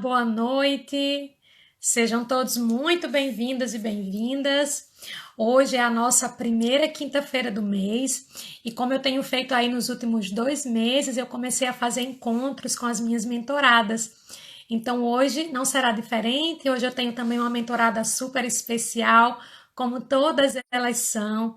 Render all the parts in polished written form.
boa noite. Sejam todos muito bem-vindos e bem-vindas. Hoje é a nossa primeira quinta-feira do mês e como eu tenho feito aí nos últimos 2 meses, eu comecei a fazer encontros com as minhas mentoradas. Então hoje não será diferente. Hoje eu tenho também uma mentorada super especial, como todas elas são.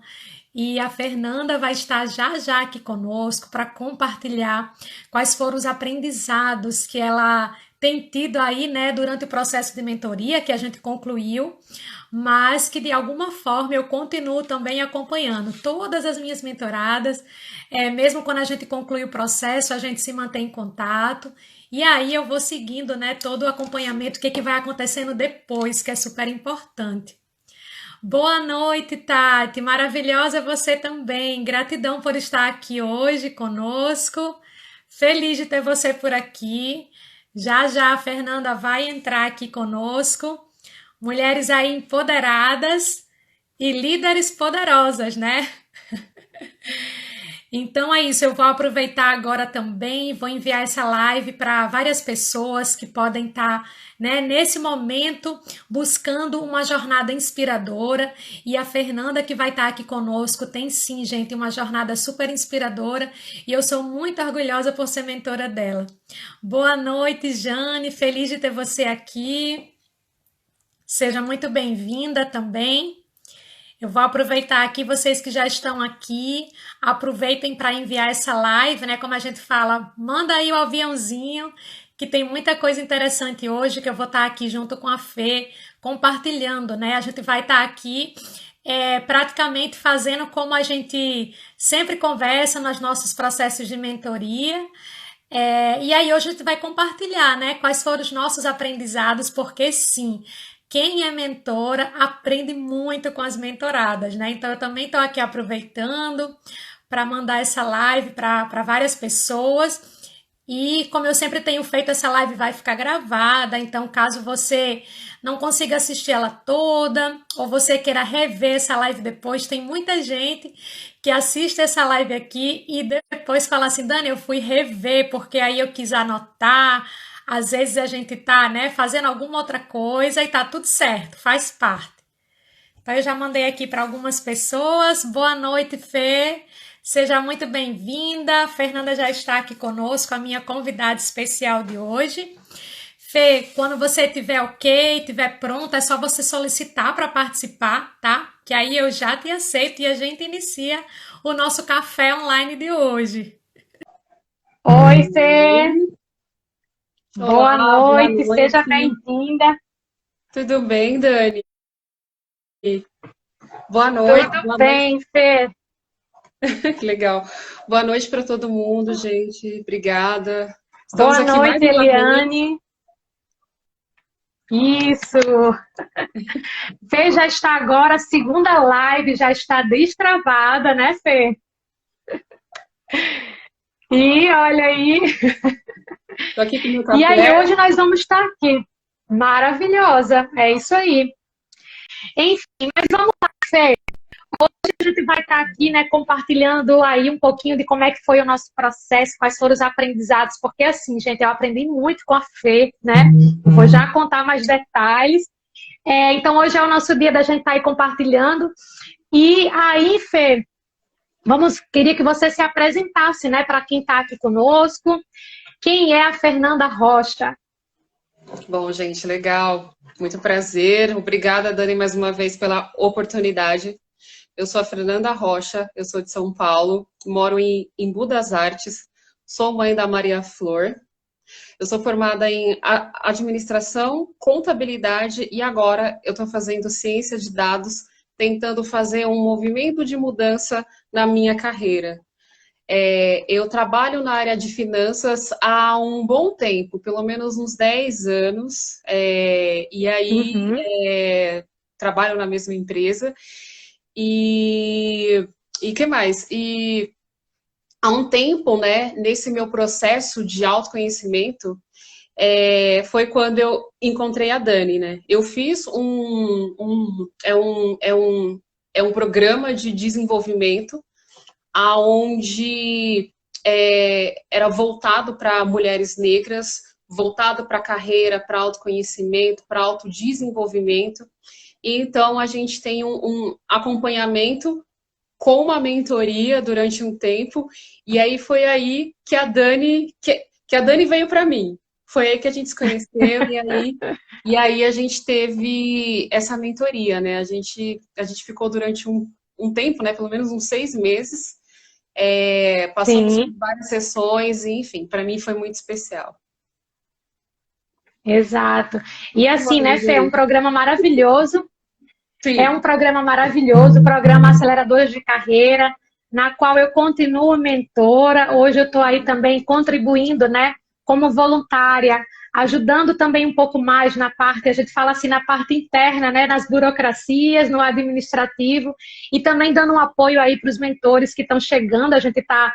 E a Fernanda vai estar já já aqui conosco para compartilhar quais foram os aprendizados que ela tem tido aí, né, durante o processo de mentoria que a gente concluiu, mas que de alguma forma eu continuo também acompanhando todas as minhas mentoradas, mesmo quando a gente conclui o processo, a gente se mantém em contato. E aí eu vou seguindo, né, todo o acompanhamento, o que vai acontecendo depois, que é super importante. Boa noite, Tati. Maravilhosa você também. Gratidão por estar aqui hoje conosco. Feliz de ter você por aqui. Já já a Fernanda vai entrar aqui conosco. Mulheres aí empoderadas e líderes poderosas, né? Então é isso, eu vou aproveitar agora também, vou enviar essa live para várias pessoas que podem estar, né, nesse momento buscando uma jornada inspiradora. E a Fernanda que vai estar aqui conosco tem sim, gente, uma jornada super inspiradora e eu sou muito orgulhosa por ser mentora dela. Boa noite, Jane, feliz de ter você aqui. Seja muito bem-vinda também. Eu vou aproveitar aqui, vocês que já estão aqui, aproveitem para enviar essa live, né? Como a gente fala, manda aí o aviãozinho, que tem muita coisa interessante hoje, que eu vou estar aqui junto com a Fê, compartilhando, né? A gente vai estar aqui praticamente fazendo como a gente sempre conversa nos nossos processos de mentoria. E aí hoje a gente vai compartilhar, né, quais foram os nossos aprendizados, porque sim, quem é mentora aprende muito com as mentoradas, né? Então eu também estou aqui aproveitando para mandar essa live para várias pessoas. E como eu sempre tenho feito, essa live vai ficar gravada, então caso você não consiga assistir ela toda, ou você queira rever essa live depois, tem muita gente que assiste essa live aqui e depois fala assim, Dani, eu fui rever porque aí eu quis anotar. Às vezes a gente tá, né, fazendo alguma outra coisa e tá tudo certo, faz parte. Então eu já mandei aqui para algumas pessoas. Boa noite, Fê. Seja muito bem-vinda. Fernanda já está aqui conosco, a minha convidada especial de hoje. Fê, quando você tiver ok, tiver pronta, é só você solicitar para participar, tá? Que aí eu já te aceito e a gente inicia o nosso café online de hoje. Oi, Fê. Boa Olá, boa noite, seja noite. bem-vinda. Tudo bem, Dani? Boa noite, Tudo boa noite. bem, Fê? Que legal. Boa noite para todo mundo, gente. Obrigada. Estamos Boa aqui mais noite, uma vez. Eliane. Isso. Fê já está agora, a segunda live já está destravada, né, Fê? E olha aí. Estou aqui com o meu E aí, café. hoje nós vamos estar aqui. Maravilhosa, é isso aí. Enfim, mas vamos lá, Fê. A gente vai estar aqui, né, compartilhando aí um pouquinho de como é que foi o nosso processo, quais foram os aprendizados, porque assim, gente, eu aprendi muito com a Fê, né? Vou já contar mais detalhes. Então, hoje é o nosso dia da gente estar aí compartilhando. E aí, Fê, queria que você se apresentasse, né, para quem está aqui conosco. Quem é a Fernanda Rocha? Bom, gente, legal. Muito prazer. Obrigada, Dani, mais uma vez pela oportunidade. Eu sou a Fernanda Rocha, eu sou de São Paulo, moro em Embu das Artes, sou mãe da Maria Flor. Eu sou formada em administração, contabilidade e agora eu estou fazendo ciência de dados, tentando fazer um movimento de mudança na minha carreira. Eu trabalho na área de finanças há um bom tempo, pelo menos uns 10 anos, e aí Uhum. trabalho na mesma empresa. E que mais? E há um tempo, né, nesse meu processo de autoconhecimento, foi quando eu encontrei a Dani, né? Eu fiz um programa de desenvolvimento aonde era voltado para mulheres negras, voltado para a carreira, para autoconhecimento, para autodesenvolvimento. E então a gente tem um acompanhamento com uma mentoria durante um tempo, e aí foi aí que a Dani veio para mim. Foi aí que a gente se conheceu, e aí a gente teve essa mentoria, né? A gente ficou durante um tempo, né? Pelo menos uns 6 meses, passamos por várias sessões, e, enfim, para mim foi muito especial. Exato. E assim, né, Fê, é um programa maravilhoso. Sim. É um programa maravilhoso, o programa Aceleradores de Carreira, na qual eu continuo mentora. Hoje eu estou aí também contribuindo, né, como voluntária, ajudando também um pouco mais na parte, a gente fala assim, na parte interna, né, nas burocracias, no administrativo, e também dando um apoio aí para os mentores que estão chegando. A gente está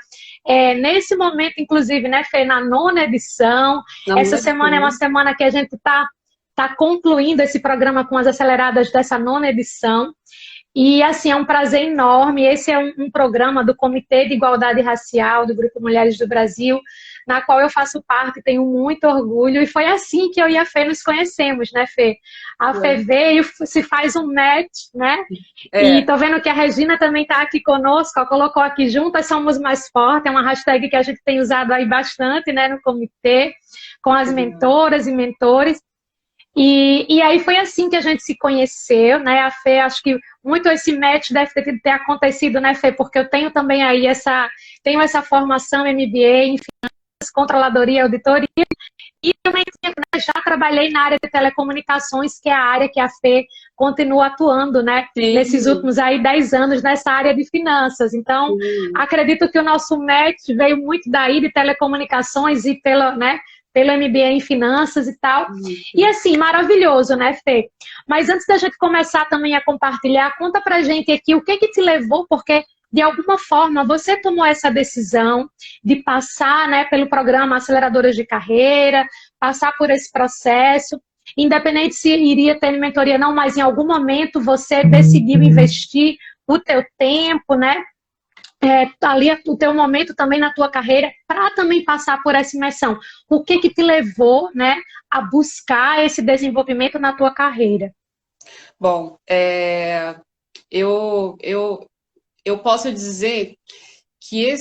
nesse momento, inclusive, né, Fê, na 9ª edição. Essa semana é uma semana que a gente está concluindo esse programa com as aceleradas dessa 9ª edição. E, assim, é um prazer enorme. Esse é um programa do Comitê de Igualdade Racial do Grupo Mulheres do Brasil, na qual eu faço parte, tenho muito orgulho. E foi assim que eu e a Fê nos conhecemos, né, Fê? A Fê veio, se faz um match, né? E tô vendo que a Regina também está aqui conosco, ó, colocou aqui, juntas somos mais fortes, é uma hashtag que a gente tem usado aí bastante, né, no comitê, com as mentoras e mentores. E aí foi assim que a gente se conheceu, né? A Fê, acho que muito esse match deve ter acontecido, né, Fê? Porque eu tenho também aí tenho essa formação MBA em Finanças, Controladoria e Auditoria, e também já trabalhei na área de telecomunicações, que é a área que a Fê continua atuando, né? Sim. Nesses últimos aí 10 anos nessa área de finanças. Então, acredito que o nosso match veio muito daí de telecomunicações e pelo MBA em finanças e tal. E assim, maravilhoso, né, Fê? Mas antes da gente começar também a compartilhar, conta pra gente aqui o que te levou, porque de alguma forma você tomou essa decisão de passar, né, pelo programa Aceleradoras de Carreira, passar por esse processo, independente se iria ter mentoria ou não, mas em algum momento você decidiu investir o teu tempo, né? Ali o teu momento também na tua carreira para também passar por essa imersão. O que te levou, né, a buscar esse desenvolvimento na tua carreira? Bom, eu posso dizer que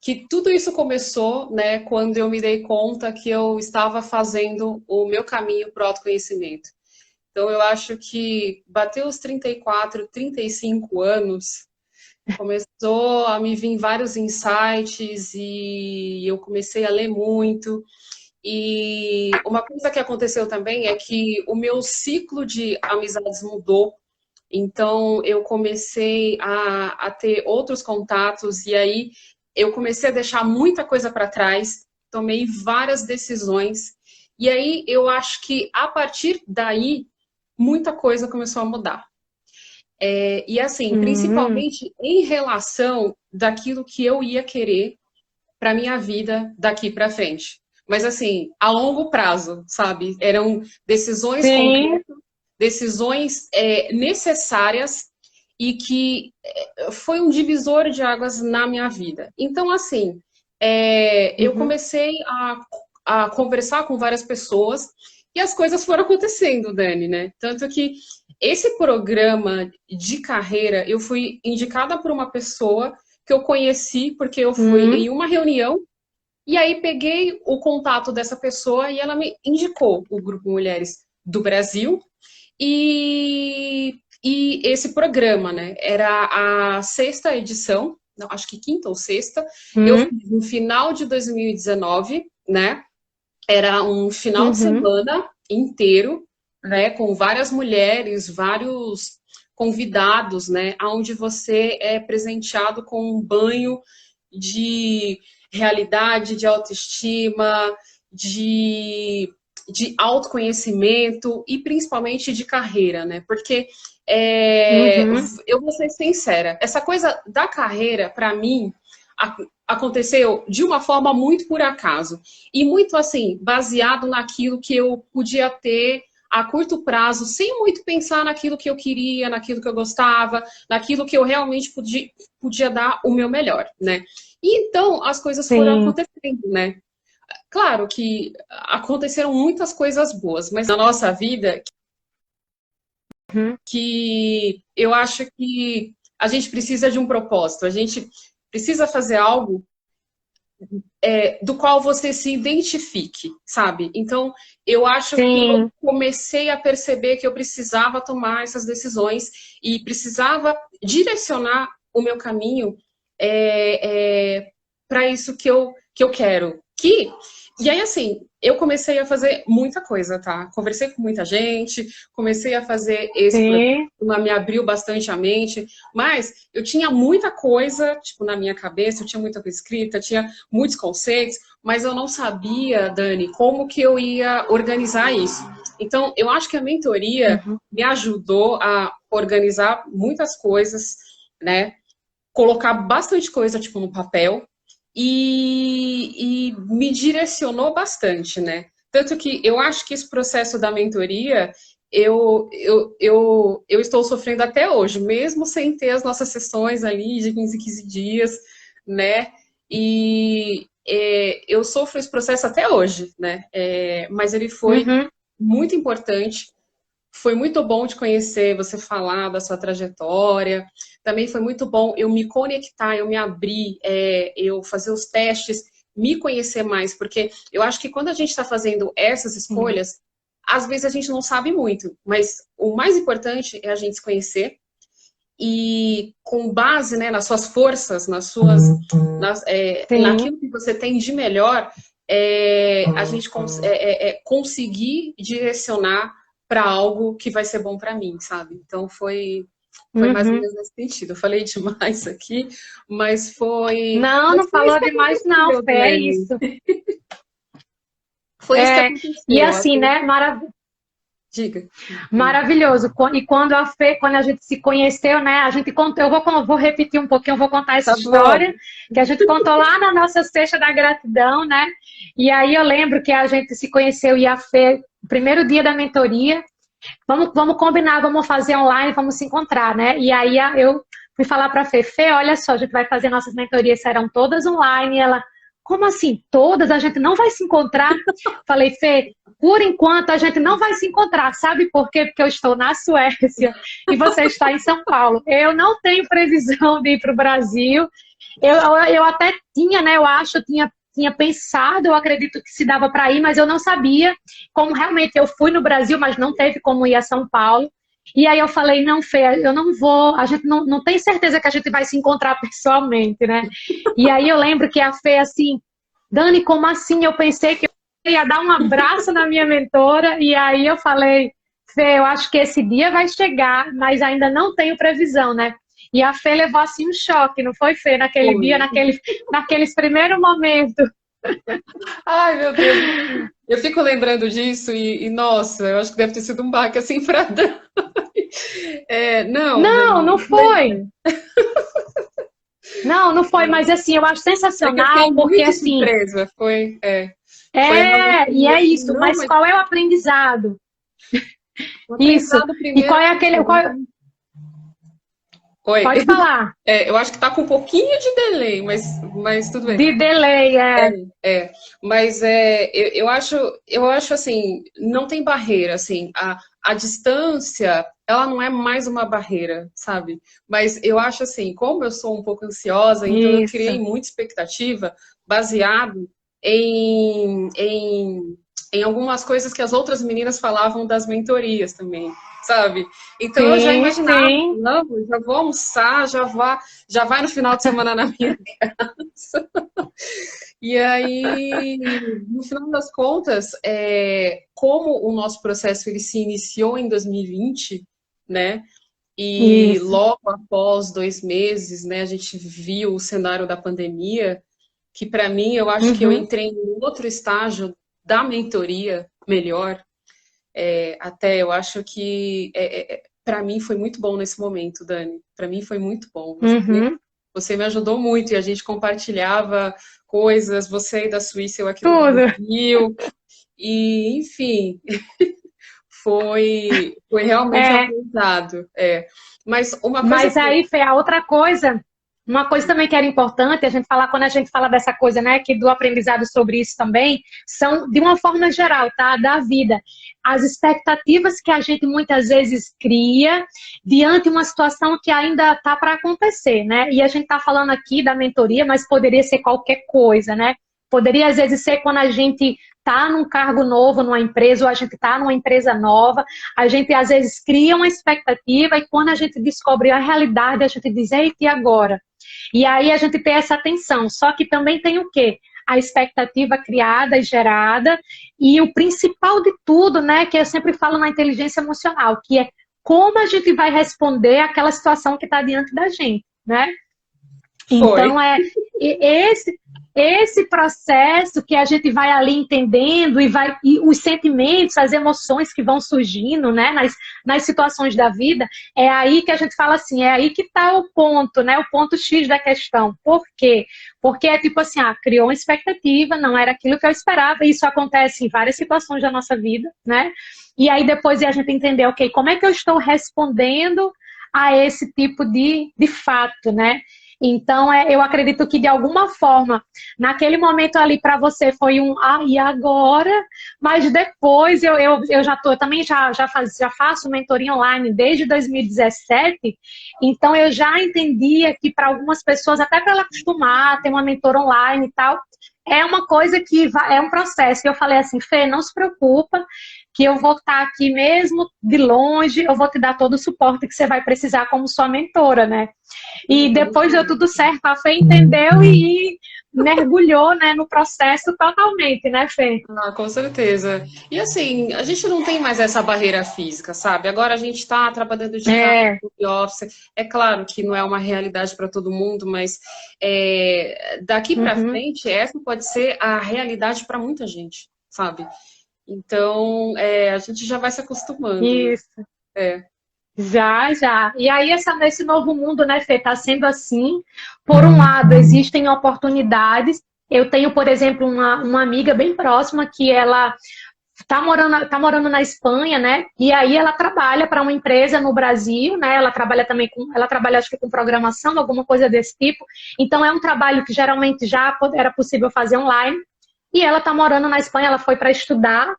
que tudo isso começou, né, quando eu me dei conta que eu estava fazendo o meu caminho para o autoconhecimento. Então, eu acho que bateu os 34, 35 anos, começou a me vir vários insights e eu comecei a ler muito. E uma coisa que aconteceu também é que o meu ciclo de amizades mudou. Então, eu comecei a ter outros contatos e aí eu comecei a deixar muita coisa para trás, tomei várias decisões. E aí, eu acho que a partir daí, muita coisa começou a mudar. E assim, principalmente em relação daquilo que eu ia querer para minha vida daqui para frente. Mas assim, a longo prazo, sabe? Eram decisões concretas, decisões necessárias e que foi um divisor de águas na minha vida. Então, assim, eu comecei a conversar com várias pessoas e as coisas foram acontecendo, Dani, né? Tanto que esse programa de carreira, eu fui indicada por uma pessoa que eu conheci, porque eu fui em uma reunião, e aí peguei o contato dessa pessoa e ela me indicou o Grupo Mulheres do Brasil e esse programa, né? Era a 6ª edição, não, acho que 5ª ou 6ª, eu fiz no final de 2019, né? Era um final de semana inteiro, né, com várias mulheres, vários convidados, né, onde você é presenteado com um banho de realidade, de autoestima, de autoconhecimento e principalmente de carreira, né? Porque eu vou ser sincera, essa coisa da carreira, para mim, aconteceu de uma forma muito por acaso e muito assim, baseado naquilo que eu podia ter a curto prazo, sem muito pensar naquilo que eu queria, naquilo que eu gostava, naquilo que eu realmente podia dar o meu melhor, né? E então as coisas foram sim. acontecendo, né? Claro que aconteceram muitas coisas boas, mas na nossa vida Uhum, que eu acho que a gente precisa de um propósito, a gente precisa fazer algo do qual você se identifique, sabe? Então, eu acho que eu sim. comecei a perceber que eu precisava tomar essas decisões e precisava direcionar o meu caminho para isso que eu quero. E aí, assim, eu comecei a fazer muita coisa, tá? Conversei com muita gente, comecei a fazer esse projeto, Sim. me abriu bastante a mente, mas eu tinha muita coisa, tipo, na minha cabeça, eu tinha muita coisa escrita, tinha muitos conceitos, mas eu não sabia, Dani, como que eu ia organizar isso. Então, eu acho que a mentoria Uhum, me ajudou a organizar muitas coisas, né? Colocar bastante coisa, tipo, no papel e me direcionou bastante, né? Tanto que eu acho que esse processo da mentoria eu estou sofrendo até hoje, mesmo sem ter as nossas sessões ali de 15 em 15 dias, né? Eu sofro esse processo até hoje, né? Mas ele foi uhum, muito importante. Foi muito bom te conhecer, você falar da sua trajetória. Também foi muito bom eu me conectar, eu me abrir, eu fazer os testes, me conhecer mais, porque eu acho que quando a gente está fazendo essas sim. escolhas, às vezes a gente não sabe muito, mas o mais importante é a gente se conhecer e com base, né, nas suas forças, Sim. naquilo que você tem de melhor, a gente conseguir direcionar para algo que vai ser bom para mim, sabe? Então foi mais ou Uhum. menos nesse sentido. Eu falei demais aqui, mas foi, Não, mas não foi isso falou que demais, não, aconteceu, Fê, é Dani. isso. Foi isso que É, e aconteceu. assim, né, Diga. maravilhoso. E quando a Fê, quando a gente se conheceu, né, a gente contou, vou repetir um pouquinho, eu vou contar essa Tá bom. história, que a gente contou lá na nossa Sexta da Gratidão, né, e aí eu lembro que a gente se conheceu e a Fê, primeiro dia da mentoria, vamos combinar, vamos fazer online, vamos se encontrar, né, e aí eu fui falar para a Fê, Fê, olha só, a gente vai fazer nossas mentorias, serão todas online, e ela, como assim, todas? A gente não vai se encontrar? Falei, Fê, por enquanto a gente não vai se encontrar, sabe por quê? Porque eu estou na Suécia e você está em São Paulo. Eu não tenho previsão de ir para o Brasil. Eu até tinha, né? Eu acho, tinha pensado, eu acredito que se dava para ir, mas eu não sabia como realmente eu fui no Brasil, mas não teve como ir a São Paulo. E aí eu falei, não, Fê, eu não vou, a gente não tem certeza que a gente vai se encontrar pessoalmente, né? E aí eu lembro que a Fê, assim, Dani, como assim? Eu pensei que eu ia dar um abraço na minha mentora, e aí eu falei, Fê, eu acho que esse dia vai chegar, mas ainda não tenho previsão, né? E a Fê levou assim um choque, não foi, Fê, naquele dia, Foi. naqueles primeiros momentos. Ai, meu Deus. Eu fico lembrando disso nossa, eu acho que deve ter sido um baque assim pra Dani. Não, Não, Dani, não foi. Não, não foi, mas assim, eu acho é que eu fiquei sensacional, porque muito assim, surpresa. Foi algo e assim, eu é falei, isso, não, mas mas qual é o aprendizado? o Isso. aprendizado E primeiro qual é é que aquele. Oi. Pode falar. Eu acho que tá com um pouquinho de delay, mas tudo bem. De delay, é. Mas eu acho assim, não tem barreira, assim, a distância, ela não é mais uma barreira, sabe? Mas eu acho assim, como eu sou um pouco ansiosa, então eu criei Isso. muita expectativa baseado em, em, em algumas coisas que as outras meninas falavam das mentorias também, sabe? Então eu já Sim, imaginava, sim. não, já vou almoçar, já vai no final de semana na minha casa. E aí, no final das contas, como o nosso processo ele se iniciou em 2020, né? E Isso. logo após 2 meses, né, a gente viu o cenário da pandemia, que para mim eu acho que eu Uhum. entrei em outro estágio da mentoria melhor. Até eu acho que para mim foi muito bom nesse momento, Dani. Para mim foi muito bom. Uhum. Você me ajudou muito e a gente compartilhava coisas, você da Suíça, eu aqui do Tudo. Brasil. E, enfim, foi realmente um É, aprendizado. Mas uma coisa mas que. aí, Fê, a outra coisa. uma coisa também que era importante a gente falar, quando a gente fala dessa coisa, né, que do aprendizado sobre isso também, são, de uma forma geral, tá, da vida, as expectativas que a gente muitas vezes cria diante de uma situação que ainda está para acontecer, né, e a gente está falando aqui da mentoria, mas poderia ser qualquer coisa, né, poderia às vezes ser quando a gente está num cargo novo numa empresa, ou a gente está numa empresa nova, a gente às vezes cria uma expectativa e quando a gente descobre a realidade, a gente diz, eita, e agora? E aí a gente tem essa atenção, só que também tem o quê? A expectativa criada e gerada, e o principal de tudo, né, que eu sempre falo na inteligência emocional, que é como a gente vai responder àquela situação que está diante da gente, né? Então, esse processo que a gente vai ali entendendo e os sentimentos, as emoções que vão surgindo, né, nas situações da vida, é aí que a gente fala assim, é aí que está o ponto, né, o ponto X da questão. Por quê? Porque é tipo assim, criou uma expectativa, não era aquilo que eu esperava, e isso acontece em várias situações da nossa vida, né? E aí depois a gente entender, ok, como é que eu estou respondendo a esse tipo de fato, né? Então, eu acredito que de alguma forma, naquele momento ali para você foi e agora? Mas depois eu já tô, eu também já faço mentoria online desde 2017, então eu já entendia que para algumas pessoas, até para ela acostumar a ter uma mentora online e tal, é uma coisa que é um processo. E eu falei assim, Fê, não se preocupa, que eu vou estar aqui mesmo de longe, eu vou te dar todo o suporte que você vai precisar como sua mentora, né? E depois deu tudo certo, a Fê entendeu e mergulhou, né, no processo totalmente, né, Fê? Com certeza. E assim, a gente não tem mais essa barreira física, sabe? Agora a gente está trabalhando de casa, home office. É claro que não é uma realidade para todo mundo, mas daqui para frente, essa pode ser a realidade para muita gente, sabe? Então, a gente já vai se acostumando. Isso. É. Já. E aí, esse novo mundo, né, Fê, tá sendo assim. Por um lado, existem oportunidades. Eu tenho, por exemplo, uma amiga bem próxima que ela tá morando na Espanha, né? E aí ela trabalha para uma empresa no Brasil, né? Ela trabalha também ela trabalha acho que com programação, alguma coisa desse tipo. Então é um trabalho que geralmente já era possível fazer online. E ela tá morando na Espanha, ela foi para estudar.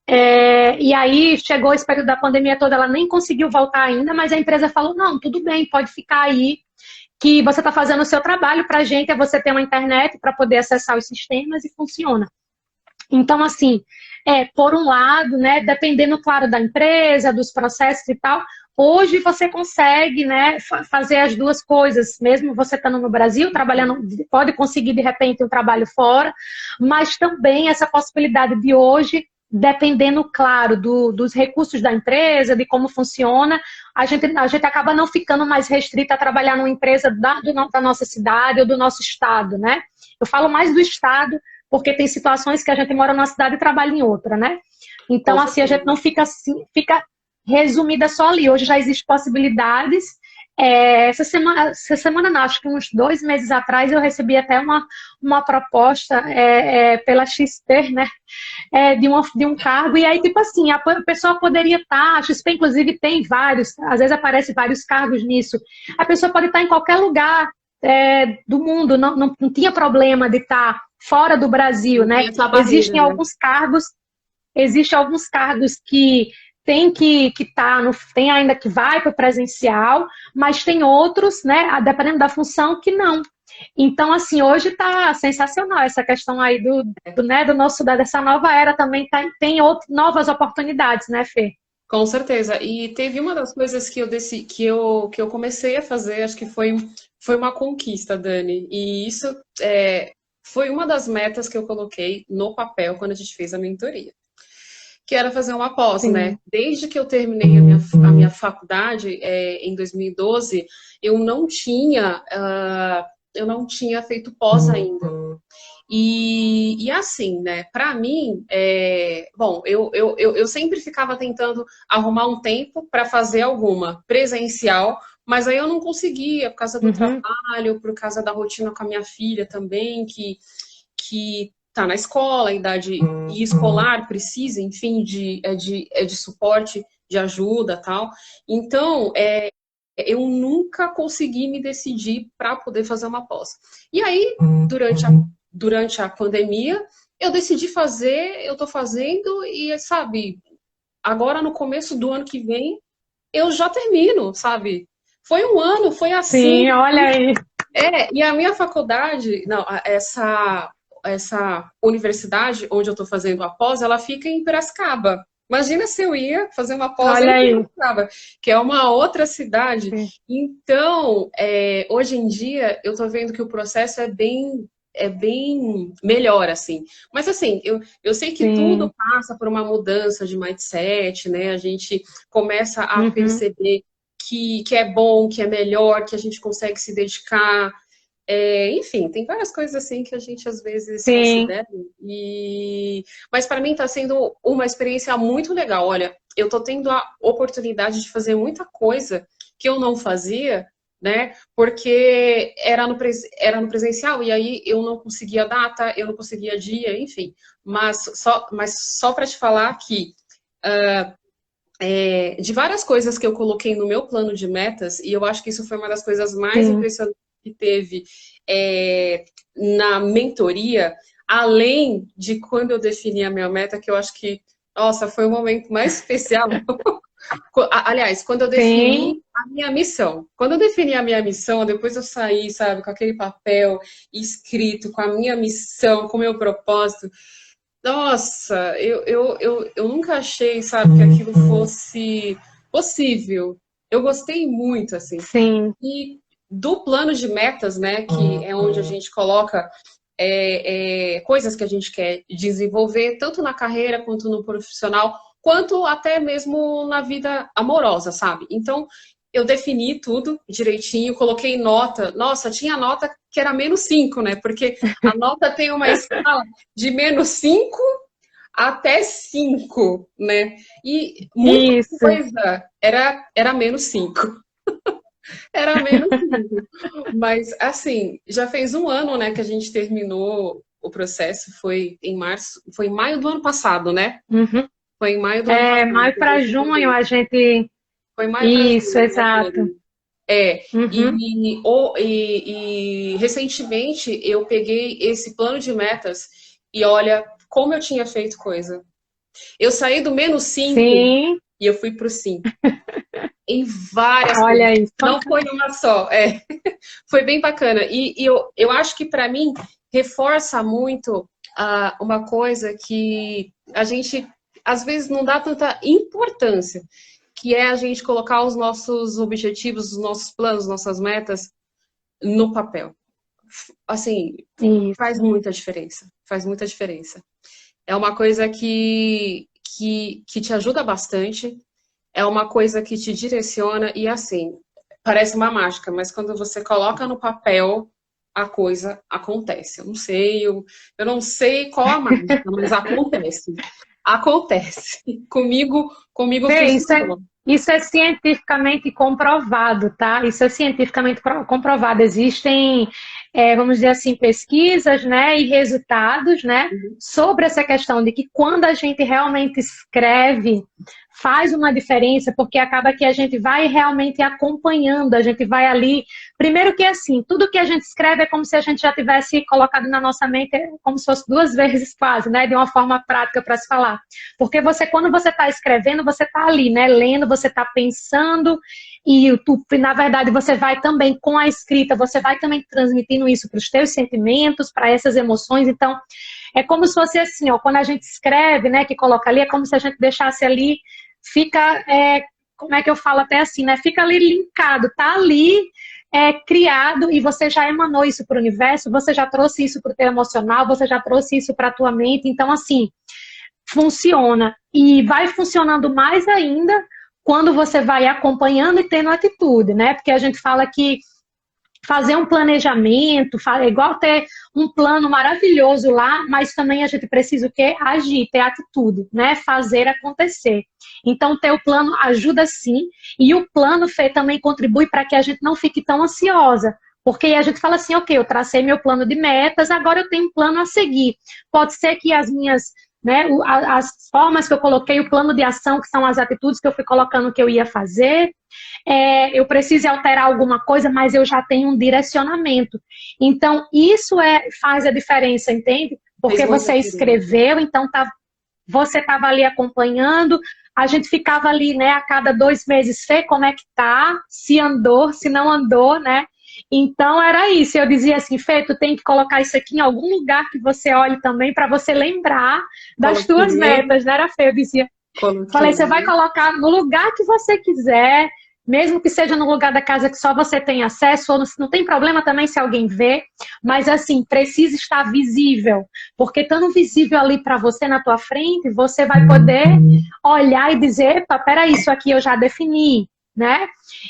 E aí chegou esse período da pandemia toda, ela nem conseguiu voltar ainda, mas a empresa falou, não, tudo bem, pode ficar aí, que você está fazendo o seu trabalho, para a gente é você ter uma internet para poder acessar os sistemas e funciona. Então, assim, por um lado, né, dependendo, claro, da empresa, dos processos e tal, hoje você consegue, né, fazer as duas coisas, mesmo você estando no Brasil, trabalhando, pode conseguir, de repente, um trabalho fora, mas também essa possibilidade de hoje, dependendo, claro, dos recursos da empresa, de como funciona, a gente acaba não ficando mais restrita a trabalhar numa empresa da nossa cidade ou do nosso estado, né? Eu falo mais do estado, porque tem situações que a gente mora numa cidade e trabalha em outra, né? Então, assim, a gente não fica resumida só ali. Hoje já existem possibilidades. Essa semana não, acho que uns 2 meses atrás eu recebi até uma proposta pela XP, né? De um cargo, e aí, tipo assim, a pessoa poderia estar, a XP inclusive tem vários, às vezes aparecem vários cargos nisso. A pessoa pode estar em qualquer lugar do mundo, não tinha problema de estar fora do Brasil, né? Existem alguns cargos que tem que tem ainda que vai para o presencial, mas tem outros, né, dependendo da função, que não. Então, assim, hoje está sensacional essa questão aí dessa nova era também, tem novas oportunidades, né, Fê? Com certeza. E teve uma das coisas que eu comecei a fazer, acho que foi uma conquista, Dani. E isso foi uma das metas que eu coloquei no papel quando a gente fez a mentoria. Que era fazer uma pós, Sim. né? Desde que eu terminei a minha faculdade, em 2012, eu não tinha feito pós ainda. E assim, né? Para mim, bom, eu sempre ficava tentando arrumar um tempo para fazer alguma presencial, mas aí eu não conseguia por causa do trabalho, por causa da rotina com a minha filha também, que tá na escola, idade escolar, precisa, enfim, de suporte, de ajuda, tal. Então, eu nunca consegui me decidir para poder fazer uma pós. E aí, durante a pandemia, eu decidi fazer, eu estou fazendo, e sabe, agora no começo do ano que vem, eu já termino, sabe? Foi um ano, foi assim. Sim, olha aí. E a minha faculdade, não, essa universidade onde eu estou fazendo a pós, ela fica em Piracicaba. Imagina se eu ia fazer uma pós em Piracicaba, que é uma outra cidade. Sim. Então, hoje em dia, eu estou vendo que o processo é bem melhor, assim. Mas, assim, eu sei que tudo passa por uma mudança de mindset, né? A gente começa a perceber que é bom, que é melhor, que a gente consegue se dedicar. Enfim, tem várias coisas assim que a gente às vezes considera. Mas para mim está sendo uma experiência muito legal. Olha, eu estou tendo a oportunidade de fazer muita coisa que eu não fazia, né? Porque era no presencial, e aí eu não conseguia data, eu não conseguia dia, enfim. Mas só para te falar que de várias coisas que eu coloquei no meu plano de metas, e eu acho que isso foi uma das coisas mais impressionantes que teve na mentoria, além de quando eu defini a minha meta, que eu acho que, nossa, foi o momento mais especial. Aliás, quando eu defini a minha missão. Quando eu defini a minha missão, depois eu saí, sabe, com aquele papel escrito, com a minha missão, com o meu propósito. Nossa, eu nunca achei, sabe, que aquilo fosse possível. Eu gostei muito, assim. Sim. E do plano de metas, né, que é onde a gente coloca coisas que a gente quer desenvolver, tanto na carreira quanto no profissional, quanto até mesmo na vida amorosa, sabe? Então, eu defini tudo direitinho, coloquei nota. Nossa, tinha nota que era -5, né? Porque a nota tem uma escala de -5 até 5, né? E muita coisa era -5. Era -5. Mas, assim, já fez um ano, né, que a gente terminou o processo. Foi em março, foi em maio do ano passado, né? Foi em maio do ano passado. Maio para junho a gente... Foi maio para junho. Isso, exato. E recentemente eu peguei esse plano de metas e olha como eu tinha feito coisa. Eu saí do -5 e eu fui pro 5. Em várias Olha coisas. Isso. Não foi uma só. Foi bem bacana. E eu acho que para mim reforça muito uma coisa que a gente às vezes não dá tanta importância, que é a gente colocar os nossos objetivos, os nossos planos, nossas metas no papel. Assim, faz muita diferença. Faz muita diferença. É uma coisa que te ajuda bastante, é uma coisa que te direciona e, assim, parece uma mágica, mas quando você coloca no papel, a coisa acontece. Eu não sei qual a mágica, mas acontece. Acontece. Comigo funciona. Isso é cientificamente comprovado, tá? Isso é cientificamente comprovado. Existem, vamos dizer assim, pesquisas, né, e resultados, né, sobre essa questão de que quando a gente realmente escreve, faz uma diferença, porque acaba que a gente vai realmente acompanhando, a gente vai ali... Primeiro que assim, tudo que a gente escreve é como se a gente já tivesse colocado na nossa mente, como se fosse 2 vezes quase, né, de uma forma prática para se falar. Porque quando você está escrevendo, você está ali, né, lendo, você está pensando, e na verdade você vai também, com a escrita, você vai também transmitindo isso para os teus sentimentos, para essas emoções. Então, é como se fosse assim, ó, quando a gente escreve, né, que coloca ali, é como se a gente deixasse ali, fica, como é que eu falo até assim, né, fica ali linkado, tá ali, criado, e você já emanou isso para o universo, você já trouxe isso para o teu emocional, você já trouxe isso para a tua mente. Então, assim, funciona. E vai funcionando mais ainda quando você vai acompanhando e tendo atitude, né? Porque a gente fala que fazer um planejamento, é igual ter um plano maravilhoso lá, mas também a gente precisa o quê? Agir, ter atitude, né? Fazer acontecer. Então, ter o plano ajuda sim, e o plano também contribui para que a gente não fique tão ansiosa. Porque a gente fala assim, ok, eu tracei meu plano de metas, agora eu tenho um plano a seguir. Pode ser que as minhas né? As formas que eu coloquei, o plano de ação, que são as atitudes que eu fui colocando que eu ia fazer. Eu preciso alterar alguma coisa, mas eu já tenho um direcionamento. Então, isso faz a diferença, entende? Porque você escreveu, então você estava ali acompanhando, a gente ficava ali, né, a cada 2 meses, Fê, como é que tá? Se andou, se não andou, né? Então era isso, eu dizia assim, Fê, tu tem que colocar isso aqui em algum lugar que você olhe também para você lembrar das tuas metas, né? Era Fê, eu dizia. Falei, você vai colocar no lugar que você quiser, mesmo que seja no lugar da casa que só você tem acesso, ou não tem problema também se alguém vê, mas assim, precisa estar visível, porque estando visível ali para você na tua frente, você vai poder olhar e dizer, epa, peraí, isso aqui eu já defini, né?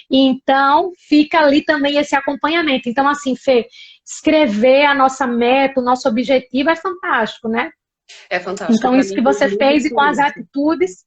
Então, fica ali também esse acompanhamento. Então, assim, Fê, escrever a nossa meta, o nosso objetivo é fantástico, né? É fantástico. Então, isso que você fez e com as atitudes...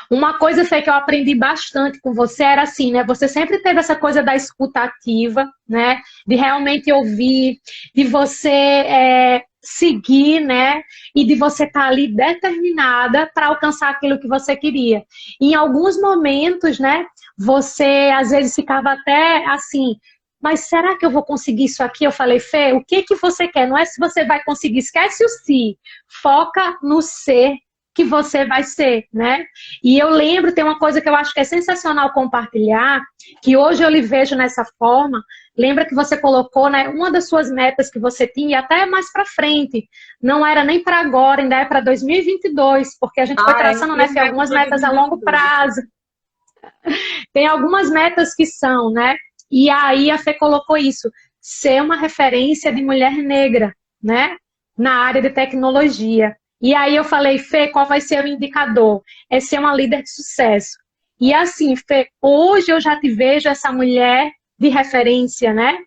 Uma coisa, Fê, que eu aprendi bastante com você era assim, né? Você sempre teve essa coisa da escuta ativa, né? De realmente ouvir, de você seguir, né? E de você estar ali determinada para alcançar aquilo que você queria. E em alguns momentos, né? Você às vezes ficava até assim, mas será que eu vou conseguir isso aqui? Eu falei, Fê, o que que você quer? Não é se você vai conseguir, esquece o se, foca no ser que você vai ser, né? E eu lembro, tem uma coisa que eu acho que é sensacional compartilhar, que hoje eu lhe vejo nessa forma. Lembra que você colocou, né, uma das suas metas que você tinha, até mais para frente, não era nem para agora, ainda é para 2022, porque a gente foi traçando, né, algumas metas a longo prazo. Tem algumas metas que são, né? E aí a Fê colocou isso, ser uma referência de mulher negra, né, na área de tecnologia. E aí eu falei, Fê, qual vai ser o indicador? É ser uma líder de sucesso. E assim, Fê, hoje eu já te vejo essa mulher de referência, né?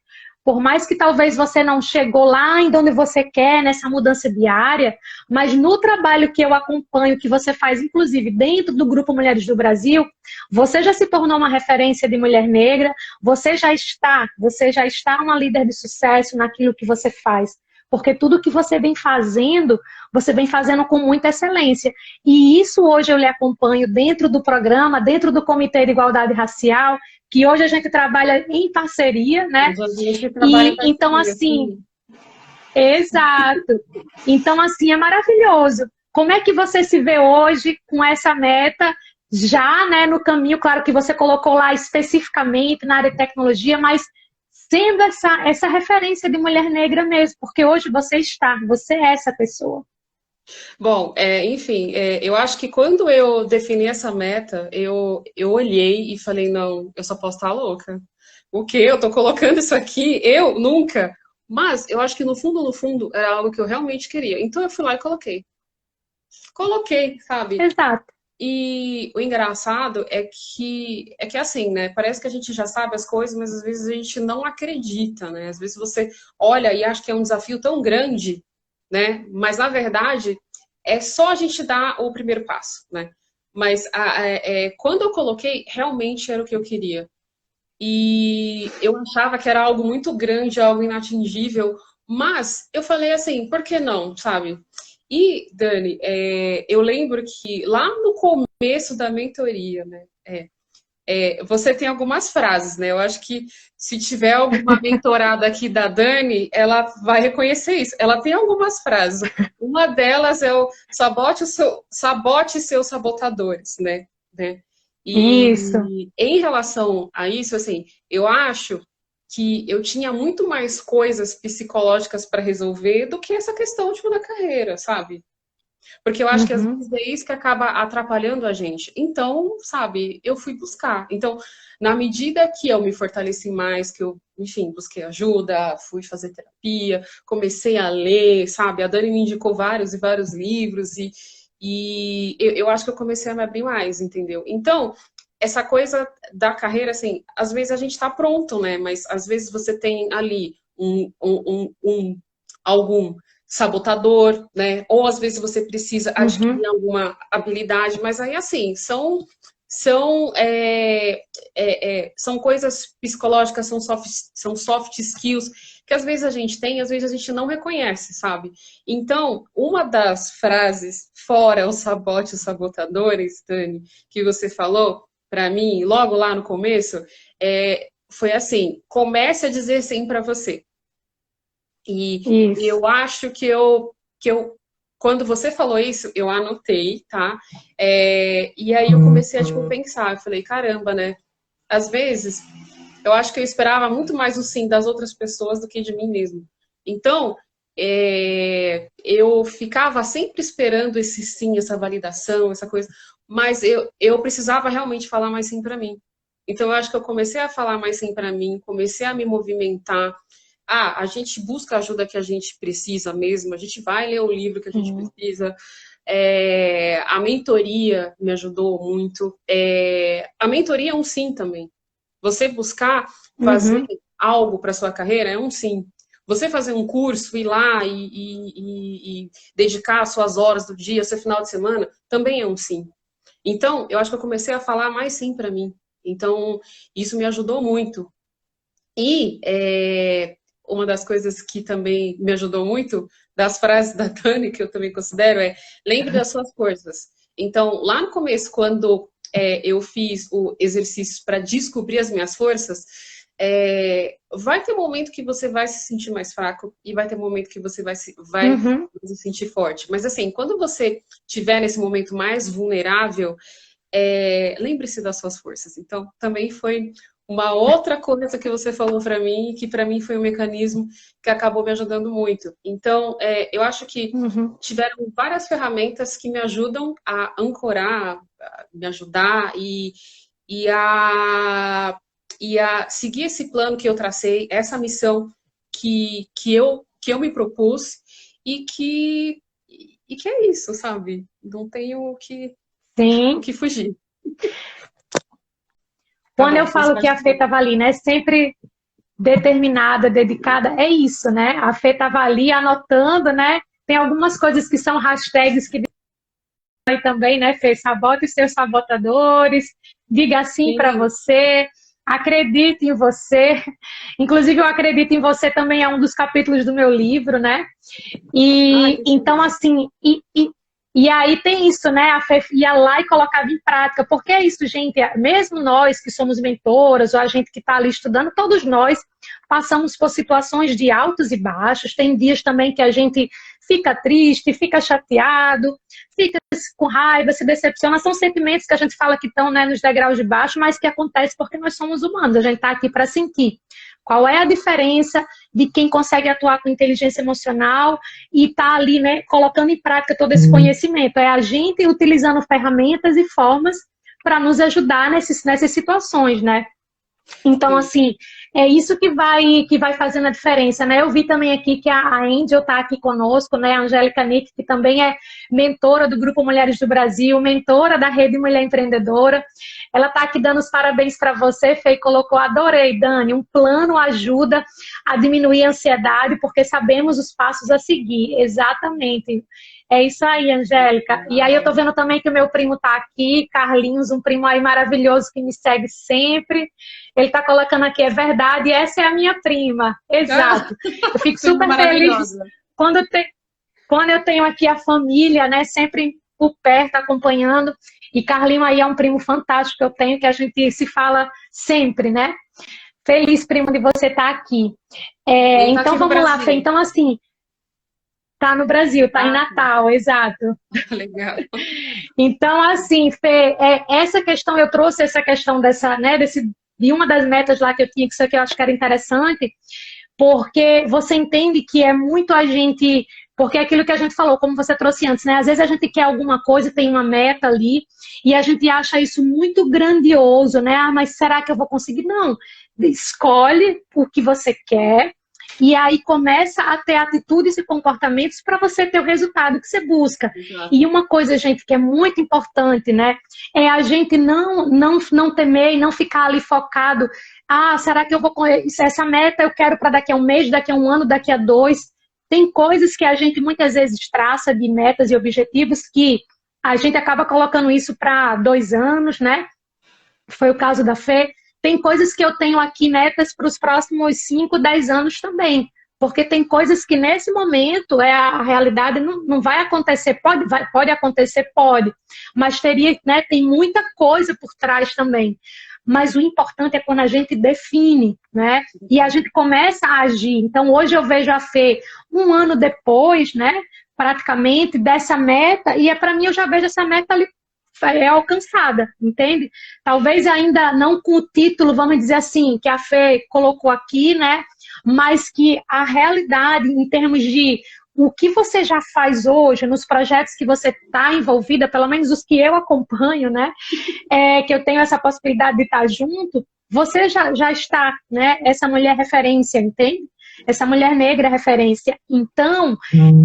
Por mais que talvez você não chegou lá em onde você quer, nessa mudança diária, mas no trabalho que eu acompanho, que você faz, inclusive, dentro do Grupo Mulheres do Brasil, você já se tornou uma referência de mulher negra, você já está uma líder de sucesso naquilo que você faz. Porque tudo que você vem fazendo com muita excelência. E isso hoje eu lhe acompanho dentro do programa, dentro do Comitê de Igualdade Racial, que hoje a gente trabalha em parceria, né? Então, assim, exato. Então, assim, é maravilhoso. Como é que você se vê hoje com essa meta, já, né, no caminho, claro que você colocou lá especificamente na área de tecnologia, mas sendo essa referência de mulher negra mesmo, porque hoje você é essa pessoa. Bom, enfim, eu acho que quando eu defini essa meta, eu olhei e falei, não, eu só posso estar louca. O quê? Eu tô colocando isso aqui? Eu? Nunca. Mas eu acho que no fundo, era algo que eu realmente queria. Então eu fui lá e coloquei. Coloquei, sabe? Exato. E o engraçado é que assim, né? Parece que a gente já sabe as coisas, mas às vezes a gente não acredita, né? Às vezes você olha e acha que é um desafio tão grande, né? Mas na verdade é só a gente dar o primeiro passo, né? Mas quando eu coloquei, realmente era o que eu queria. E eu achava que era algo muito grande, algo inatingível, mas eu falei assim, por que não, sabe? E, Dani, eu lembro que lá no começo da mentoria, né? Você tem algumas frases, né? Eu acho que se tiver alguma mentorada aqui da Dani, ela vai reconhecer isso. Ela tem algumas frases. Uma delas é o sabote seus sabotadores, né? E isso. Em relação a isso, assim, eu acho que eu tinha muito mais coisas psicológicas para resolver do que essa questão, tipo, da carreira, sabe? Porque eu acho que às vezes é isso que acaba atrapalhando a gente. Então, sabe, eu fui buscar. Então, na medida que eu me fortaleci mais, que eu, enfim, busquei ajuda, fui fazer terapia, comecei a ler, sabe? A Dani me indicou vários e vários livros e eu acho que eu comecei a me abrir mais, entendeu? Então, essa coisa da carreira, assim, às vezes a gente tá pronto, né? Mas às vezes você tem ali algum sabotador, né? Ou às vezes você precisa adquirir alguma habilidade, mas aí assim, são são coisas psicológicas, são soft skills que às vezes a gente tem, às vezes a gente não reconhece, sabe? Então, uma das frases, fora os sabotes, os sabotadores, Dani, que você falou para mim, logo lá no começo, foi assim: comece a dizer sim para você. E Isso. eu acho que quando você falou isso, eu anotei, tá? E aí eu comecei a, tipo, pensar, eu falei, caramba, né? Às vezes, eu acho que eu esperava muito mais o sim das outras pessoas do que de mim mesmo. Então, eu ficava sempre esperando esse sim, essa validação, essa coisa, mas eu precisava realmente falar mais sim para mim. Então, eu acho que eu comecei a falar mais sim para mim, comecei a me movimentar. A gente busca a ajuda que a gente precisa mesmo, a gente vai ler o livro que a gente precisa. A mentoria me ajudou muito. A mentoria é um sim também. Você buscar fazer algo para sua carreira é um sim. Você fazer um curso, ir lá e dedicar as suas horas do dia, seu final de semana, também é um sim. Então, eu acho que eu comecei a falar mais sim para mim. Então, isso me ajudou muito. E uma das coisas que também me ajudou muito, das frases da Dani, que eu também considero, lembre das suas forças. Então, lá no começo, quando eu fiz o exercício para descobrir as minhas forças, vai ter um momento que você vai se sentir mais fraco e vai ter um momento que você vai se sentir forte. Mas assim, quando você estiver nesse momento mais vulnerável, lembre-se das suas forças. Então, também foi uma outra coisa que você falou para mim, que para mim foi um mecanismo que acabou me ajudando muito. Então, eu acho que tiveram várias ferramentas que me ajudam a ancorar, a me ajudar e a seguir esse plano que eu tracei, essa missão que eu me propus e que é isso, sabe? Não tenho o que fugir. Quando eu falo que a Fê estava ali, né, sempre determinada, dedicada, é isso, né? A Fê estava ali anotando, né? Tem algumas coisas que são hashtags que aí também, né, Fê? Sabote os seus sabotadores, diga sim para você, acredite em você. Inclusive, eu acredito em você também é um dos capítulos do meu livro, né? E então, assim, e aí tem isso, né? A Fê ia lá e colocava em prática, porque é isso, gente. Mesmo nós que somos mentoras, ou a gente que está ali estudando, todos nós passamos por situações de altos e baixos. Tem dias também que a gente fica triste, fica chateado, fica com raiva, se decepciona. São sentimentos que a gente fala que estão, né, nos degraus de baixo, mas que acontece porque nós somos humanos. A gente está aqui para sentir. Qual é a diferença de quem consegue atuar com inteligência emocional e está ali, né, colocando em prática todo esse conhecimento? É a gente utilizando ferramentas e formas para nos ajudar nessas situações, né? Então, assim, é isso que vai fazendo a diferença, né? Eu vi também aqui que a Angel está aqui conosco, né? A Angélica Nick, que também é mentora do Grupo Mulheres do Brasil, mentora da Rede Mulher Empreendedora. Ela está aqui dando os parabéns para você, Fê, e colocou: adorei, Dani, um plano ajuda a diminuir a ansiedade, porque sabemos os passos a seguir. Exatamente. É isso aí, Angélica. E aí eu tô vendo também que o meu primo tá aqui, Carlinhos, um primo aí maravilhoso que me segue sempre. Ele tá colocando aqui: é verdade, essa é a minha prima. Exato. Eu fico super feliz quando eu tenho aqui a família, né, sempre por perto, acompanhando. E Carlinho aí é um primo fantástico que eu tenho, que a gente se fala sempre, né? Feliz, primo, de você estar aqui. Então vamos lá, Fê. Então, assim, tá no Brasil, tá em Natal, exato. Legal. Então, assim, Fê, essa questão, eu trouxe essa questão dessa, né, de uma das metas lá que eu tinha, que isso aqui eu acho que era interessante, porque você entende que é muito a gente, porque é aquilo que a gente falou, como você trouxe antes, né? Às vezes a gente quer alguma coisa, tem uma meta ali, e a gente acha isso muito grandioso, né? Ah, mas será que eu vou conseguir? Não. Escolhe o que você quer, e aí começa a ter atitudes e comportamentos para você ter o resultado que você busca. Exato. E uma coisa, gente, que é muito importante, né? É a gente não temer e não ficar ali focado. Ah, será que eu vou... Essa meta eu quero para daqui a um mês, daqui a um ano, daqui a 2. Tem coisas que a gente muitas vezes traça de metas e objetivos que a gente acaba colocando isso para 2 anos, né? foi o caso da Fê, tem coisas que eu tenho aqui metas para os próximos 5, 10 anos também. Porque tem coisas que nesse momento a realidade não vai acontecer. Pode acontecer, pode. Mas teria, né, tem muita coisa por trás também. Mas o importante é quando a gente define, né? E a gente começa a agir. Então, hoje eu vejo a Fê um ano depois, né? Praticamente, dessa meta. E para mim, eu já vejo essa meta ali alcançada, entende? Talvez ainda não com o título, vamos dizer assim, que a Fê colocou aqui, né? Mas que a realidade, em termos de o que você já faz hoje, nos projetos que você está envolvida, pelo menos os que eu acompanho, né? Que eu tenho essa possibilidade de estar junto, você já está, né? Essa mulher referência, entende? Essa mulher negra referência. Então,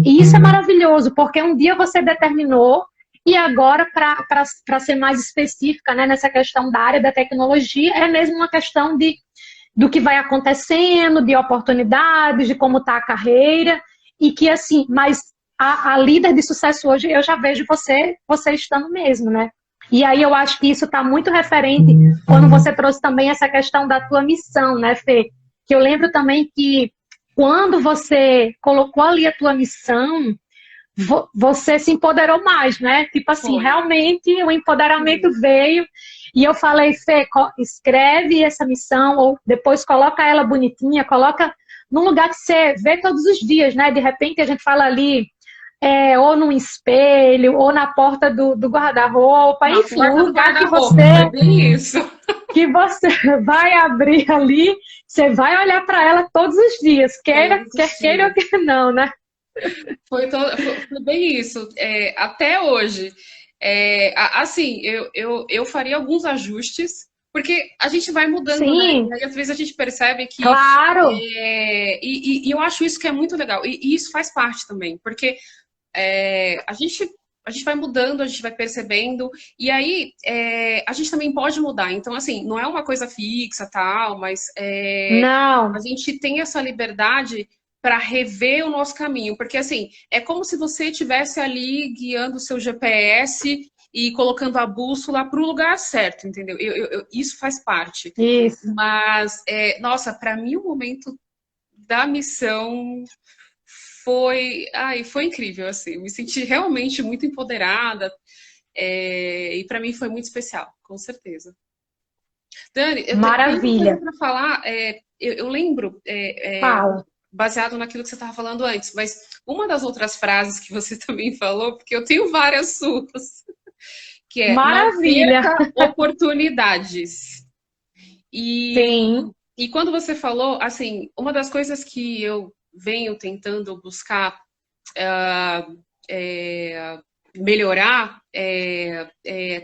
isso é maravilhoso, porque um dia você determinou. E agora, para ser mais específica, né, nessa questão da área da tecnologia, é mesmo uma questão do que vai acontecendo, de oportunidades, de como está a carreira, e que assim, mas a líder de sucesso hoje, eu já vejo você estando mesmo, né? E aí eu acho que isso está muito referente quando você trouxe também essa questão da tua missão, né, Fê? Que eu lembro também que quando você colocou ali a tua missão, você se empoderou mais, né? Tipo assim, realmente o empoderamento veio e eu falei, Fê, escreve essa missão ou depois coloca ela bonitinha, coloca num lugar que você vê todos os dias, né? De repente a gente fala ali ou num espelho ou na porta do guarda-roupa, enfim, um lugar que que você vai abrir ali, você vai olhar para ela todos os dias, quer queira ou quer não, né? Foi bem isso. Até hoje, assim, eu faria alguns ajustes, porque a gente vai mudando, Sim. né? E às vezes a gente percebe que... Claro! E eu acho isso que é muito legal. E isso faz parte também, porque a gente vai mudando, a gente vai percebendo, e aí a gente também pode mudar. Então, assim, não é uma coisa fixa, tal, mas não. A gente tem essa liberdade para rever o nosso caminho, porque assim, é como se você estivesse ali guiando o seu GPS e colocando a bússola para o lugar certo, entendeu? Isso faz parte. Isso. Mas, nossa, para mim o momento da missão foi incrível, assim, me senti realmente muito empoderada, e para mim foi muito especial, com certeza. Dani, eu Maravilha. para falar, eu lembro, Fala. baseado naquilo que você estava falando antes, mas uma das outras frases que você também falou, porque eu tenho várias suas, que é Maravilha. não perca oportunidades. Sim. E quando você falou, assim, uma das coisas que eu venho tentando buscar melhorar,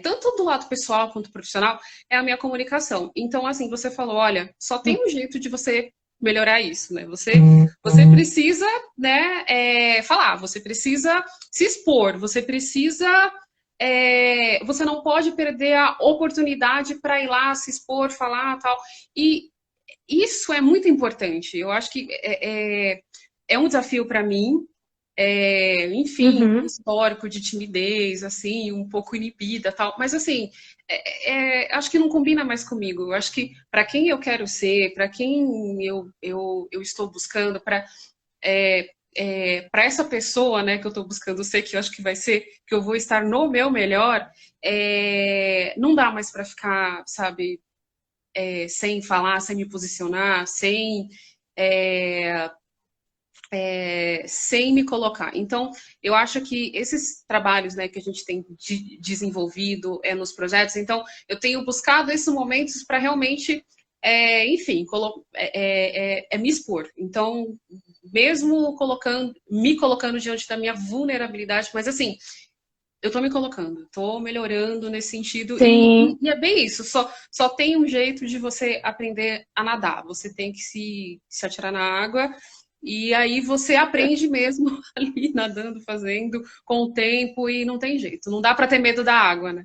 tanto do lado pessoal quanto profissional, é a minha comunicação. Então, assim, você falou, olha, só tem um jeito de você melhorar isso, né? Você precisa, né, falar, você precisa se expor, você precisa... você não pode perder a oportunidade para ir lá, se expor, falar, tal. E isso é muito importante. Eu acho que é um desafio para mim. Enfim, um histórico de timidez, assim, um pouco inibida, tal. Mas, assim, acho que não combina mais comigo. Eu acho que para quem eu quero ser, para quem eu estou buscando, para essa pessoa, né, que eu estou buscando ser, que eu acho que vai ser, que eu vou estar no meu melhor, não dá mais para ficar, sabe, sem falar, sem me posicionar, sem me colocar. Então, eu acho que esses trabalhos, né, que a gente tem desenvolvido nos projetos, então, eu tenho buscado esses momentos para realmente, enfim, me expor. Então, mesmo me colocando diante da minha vulnerabilidade, mas assim, eu tô me colocando, tô melhorando nesse sentido. E é bem isso, só tem um jeito de você aprender a nadar. Você tem que se atirar na água. E aí você aprende mesmo ali nadando, fazendo, com o tempo, e não tem jeito. Não dá para ter medo da água, né?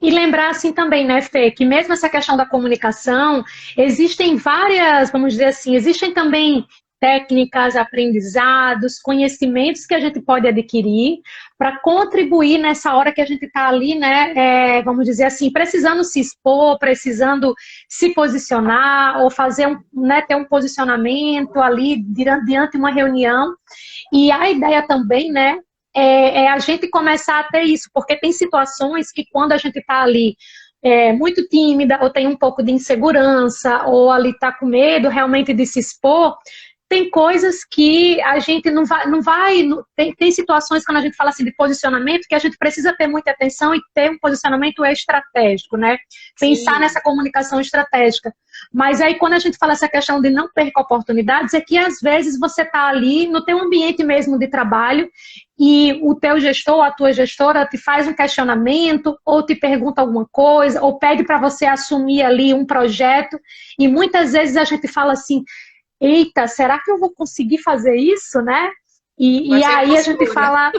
E lembrar assim também, né, Fê, que mesmo essa questão da comunicação, existem várias, vamos dizer assim, existem também técnicas, aprendizados, conhecimentos que a gente pode adquirir para contribuir nessa hora que a gente está ali, né, vamos dizer assim, precisando se expor, precisando se posicionar ou fazer né, ter um posicionamento ali diante de uma reunião. E a ideia também, né, é a gente começar a ter isso, porque tem situações que quando a gente está ali muito tímida, ou tem um pouco de insegurança, ou ali está com medo realmente de se expor, tem coisas que a gente não vai tem situações quando a gente fala assim de posicionamento que a gente precisa ter muita atenção e ter um posicionamento estratégico, né? Pensar Sim. nessa comunicação estratégica. Mas aí quando a gente fala essa questão de não perca oportunidades, é que às vezes você está ali no teu ambiente mesmo de trabalho e o teu gestor, a tua gestora te faz um questionamento ou te pergunta alguma coisa ou pede para você assumir ali um projeto e muitas vezes a gente fala assim, eita, será que eu vou conseguir fazer isso, né? E aí a gente fala,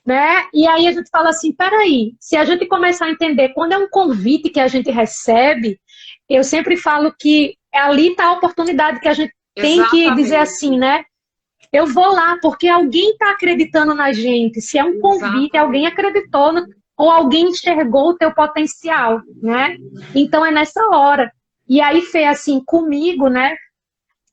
né? E aí a gente fala assim, peraí, se a gente começar a entender quando é um convite que a gente recebe, eu sempre falo que ali está a oportunidade que a gente tem que dizer assim, né? Eu vou lá, porque alguém está acreditando na gente. Se é um convite, alguém acreditou ou alguém enxergou o teu potencial, né? Então é nessa hora. E aí, Fê, assim, comigo, né?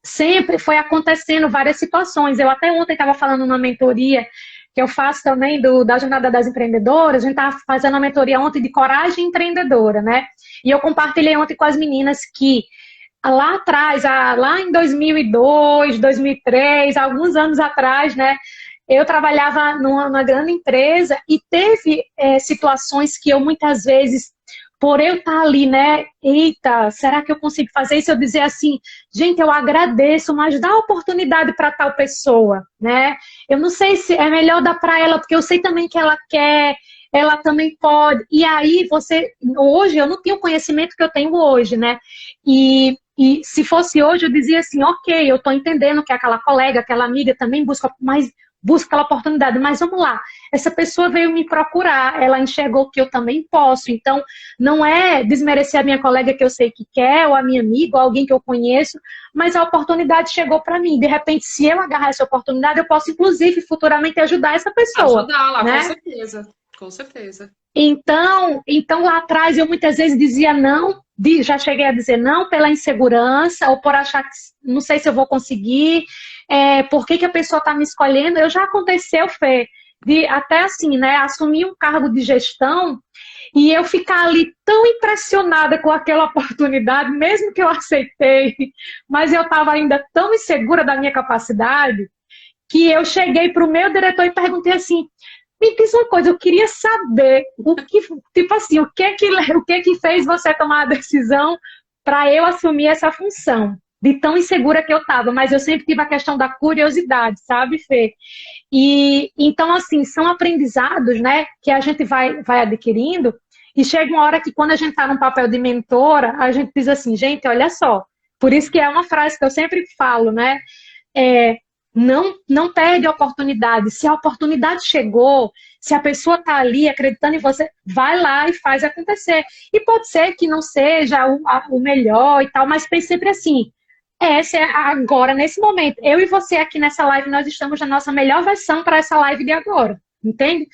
Sempre foi acontecendo várias situações. Eu até ontem estava falando numa mentoria que eu faço também da Jornada das Empreendedoras. A gente estava fazendo uma mentoria ontem de coragem empreendedora, né? E eu compartilhei ontem com as meninas que lá atrás, lá em 2002, 2003, alguns anos atrás, né? Eu trabalhava numa grande empresa e teve situações que eu muitas vezes, por eu estar ali, né? Eita, será que eu consigo fazer isso? Eu dizer assim, gente, eu agradeço, mas dá oportunidade para tal pessoa, né? Eu não sei se é melhor dar para ela, porque eu sei também que ela quer, ela também pode. E aí hoje eu não tenho o conhecimento que eu tenho hoje, né? E se fosse hoje, eu dizia assim, ok, eu estou entendendo que aquela colega, aquela amiga também busca aquela oportunidade, mas vamos lá, essa pessoa veio me procurar, ela enxergou que eu também posso, então não é desmerecer a minha colega que eu sei que quer, ou a minha amiga, ou alguém que eu conheço, mas a oportunidade chegou para mim, de repente, se eu agarrar essa oportunidade, eu posso, inclusive, futuramente ajudar essa pessoa. Ajudá-la, né? Com certeza, com certeza. Então lá atrás eu muitas vezes dizia não, já cheguei a dizer não pela insegurança ou por achar que não sei se eu vou conseguir, por que a pessoa está me escolhendo. Já aconteceu, Fê, de até assim, né, assumir um cargo de gestão e eu ficar ali tão impressionada com aquela oportunidade, mesmo que eu aceitei, mas eu estava ainda tão insegura da minha capacidade que eu cheguei para o meu diretor e perguntei assim, me diz uma coisa, eu queria saber tipo assim, o que que fez você tomar a decisão para eu assumir essa função, de tão insegura que eu estava, mas eu sempre tive a questão da curiosidade, sabe, Fê? E então, assim, são aprendizados, né, que a gente vai adquirindo, e chega uma hora que quando a gente está num papel de mentora, a gente diz assim, gente, olha só, por isso que é uma frase que eu sempre falo, né, não perde a oportunidade. Se a oportunidade chegou, se a pessoa está ali acreditando em você, vai lá e faz acontecer. E pode ser que não seja o melhor e tal, mas pense sempre assim, essa é agora, nesse momento. Eu e você aqui nessa live, nós estamos na nossa melhor versão para essa live de agora, entende?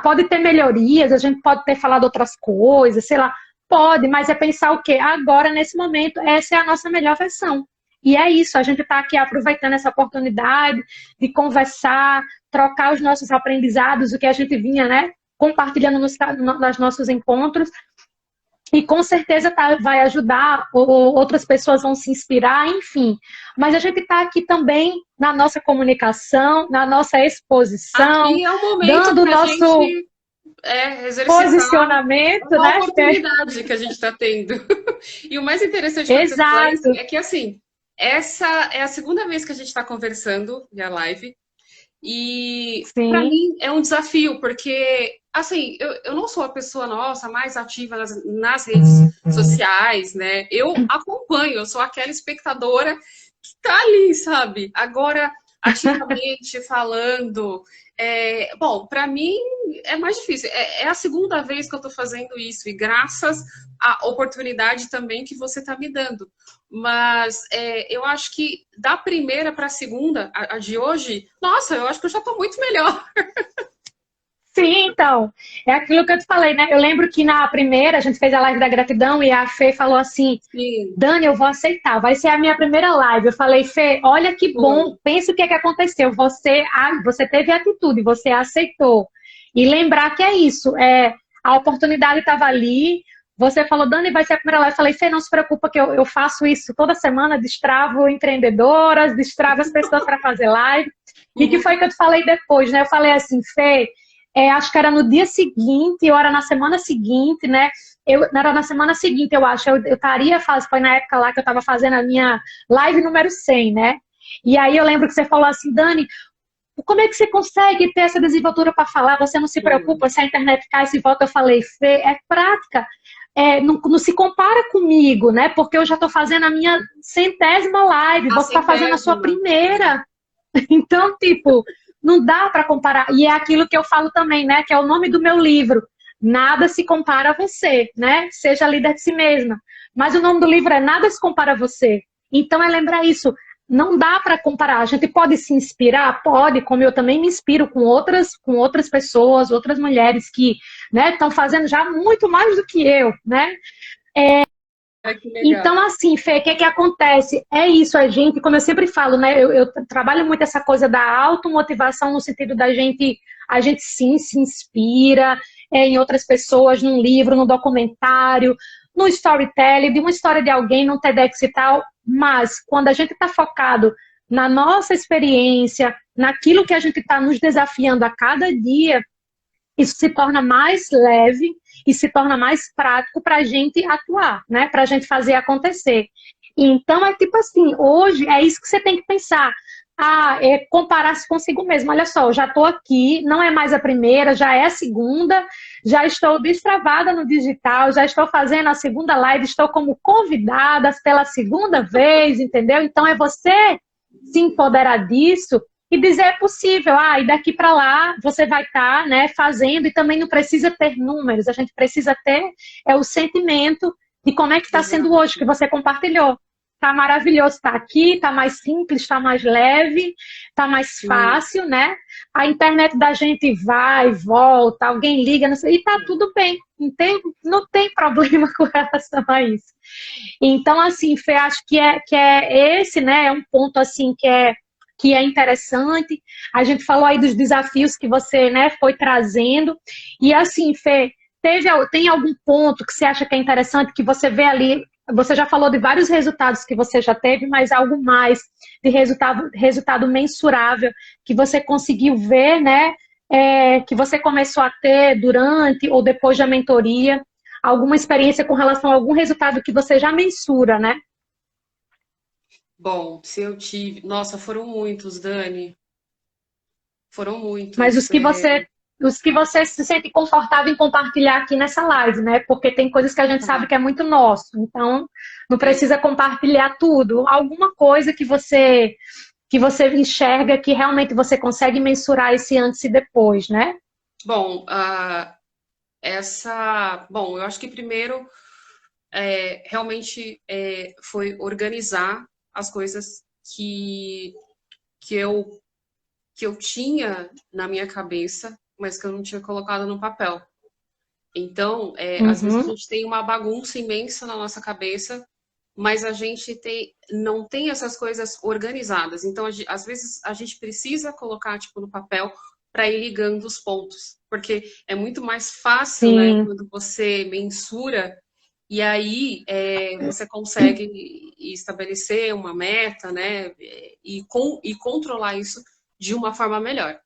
Pode ter melhorias, a gente pode ter falado outras coisas, sei lá, pode, mas é pensar o quê? Agora, nesse momento, essa é a nossa melhor versão. E é isso, a gente está aqui aproveitando essa oportunidade de conversar, trocar os nossos aprendizados, o que a gente vinha, né, compartilhando nos nossos encontros. E com certeza vai ajudar, ou outras pessoas vão se inspirar, enfim. Mas a gente está aqui também na nossa comunicação, na nossa exposição, aqui é o momento dando o nosso posicionamento, uma né? oportunidade que a gente está tendo. E o mais interessante é que, assim, essa é a segunda vez que a gente está conversando via live. E para mim é um desafio, porque assim, eu não sou a pessoa mais ativa nas redes sociais, né? Eu acompanho, eu sou aquela espectadora que tá ali, sabe? Agora, ativamente falando. Bom, para mim é mais difícil. É a segunda vez que eu tô fazendo isso, e graças à oportunidade também que você tá me dando. Mas eu acho que da primeira para a segunda, a de hoje, nossa, eu acho que eu já tô muito melhor. Sim, então, é aquilo que eu te falei, né? Eu lembro que na primeira a gente fez a live da gratidão e a Fê falou assim: Sim, Dani, eu vou aceitar, vai ser a minha primeira live. Eu falei, Fê, olha que bom, foi. pensa o que é que aconteceu. Você teve atitude, você aceitou. E lembrar que é isso, a oportunidade estava ali. Você falou, Dani, vai ser a primeira live. Eu falei, Fê, não se preocupa que eu faço isso toda semana, destravo empreendedoras, destravo as pessoas para fazer live. E que Uhum. foi que eu te falei depois, né? Eu falei assim, Fê, acho que era no dia seguinte, ou era na semana seguinte, né? Era na semana seguinte, eu acho. Eu estaria fazendo, foi na época lá que eu estava fazendo a minha live número 100, né? E aí eu lembro que você falou assim, Dani, como é que você consegue ter essa desenvoltura para falar? Você não se preocupa se a internet cai, se volta? Eu falei, Fê, é prática. Não se compara comigo, né? Porque eu já estou fazendo a minha centésima live, A você está fazendo a sua centésima. primeira. Então, tipo, não dá para comparar. E é aquilo que eu falo também, né? Que é o nome do meu livro. Nada se compara a você, né? Seja líder de si mesma. Mas o nome do livro é Nada se compara a você. Então é lembrar isso. Não dá para comparar. A gente pode se inspirar? Pode, como eu também me inspiro com outras pessoas, outras mulheres que, né, estão fazendo já muito mais do que eu, né? Ai, que Então, legal. assim, Fê, o que é que acontece? É isso, a gente, como eu sempre falo, né? Eu trabalho muito essa coisa da automotivação no sentido da gente, a gente sim se inspira em outras pessoas, num livro, num documentário, no storytelling, de uma história de alguém, num TEDx e tal, mas quando a gente está focado na nossa experiência, naquilo que a gente está nos desafiando a cada dia, isso se torna mais leve e se torna mais prático para a gente atuar, né? Para a gente fazer acontecer. Então, é tipo assim, hoje é isso que você tem que pensar. Comparar-se consigo mesmo. Olha só, eu já estou aqui, não é mais a primeira, já é a segunda, já estou destravada no digital, já estou fazendo a segunda live, estou como convidada pela segunda vez, entendeu? Então, é você se empoderar disso e dizer é possível, e daqui para lá você vai estar, né, fazendo, e também não precisa ter números, a gente precisa ter o sentimento de como é que está sendo hoje, que Exato. você compartilhou. Está maravilhoso, está aqui, está mais simples, está mais leve, está mais Sim. fácil, né? A internet da gente vai, volta, alguém liga, não sei, e está tudo bem, não tem problema com relação a isso. Então, assim, Fê, acho que é esse, né, é um ponto, assim, que é interessante. A gente falou aí dos desafios que você, né, foi trazendo. E assim, Fê, tem algum ponto que você acha que é interessante, que você vê ali, você já falou de vários resultados que você já teve, mas algo mais de resultado mensurável que você conseguiu ver, né, que você começou a ter durante ou depois da mentoria, alguma experiência com relação a algum resultado que você já mensura, né? Bom, se eu tive. Nossa, foram muitos, Dani. Foram Mas muitos. os que você se sente confortável em compartilhar aqui nessa live, né? Porque tem coisas que a gente sabe Tá. que é muito nosso. Então, não É. precisa compartilhar tudo. Alguma coisa que você enxerga que realmente você consegue mensurar esse antes e depois, né? Bom, Bom, eu acho que primeiro realmente foi organizar as coisas que eu, que eu tinha na minha cabeça, mas que eu não tinha colocado no papel. Então, às vezes a Uhum. gente tem uma bagunça imensa na nossa cabeça, mas a gente não tem essas coisas organizadas. Então, às vezes a gente precisa colocar tipo no papel para ir ligando os pontos, porque é muito mais fácil, né, Sim, quando você mensura e aí você consegue estabelecer uma meta, né, e controlar isso de uma forma melhor.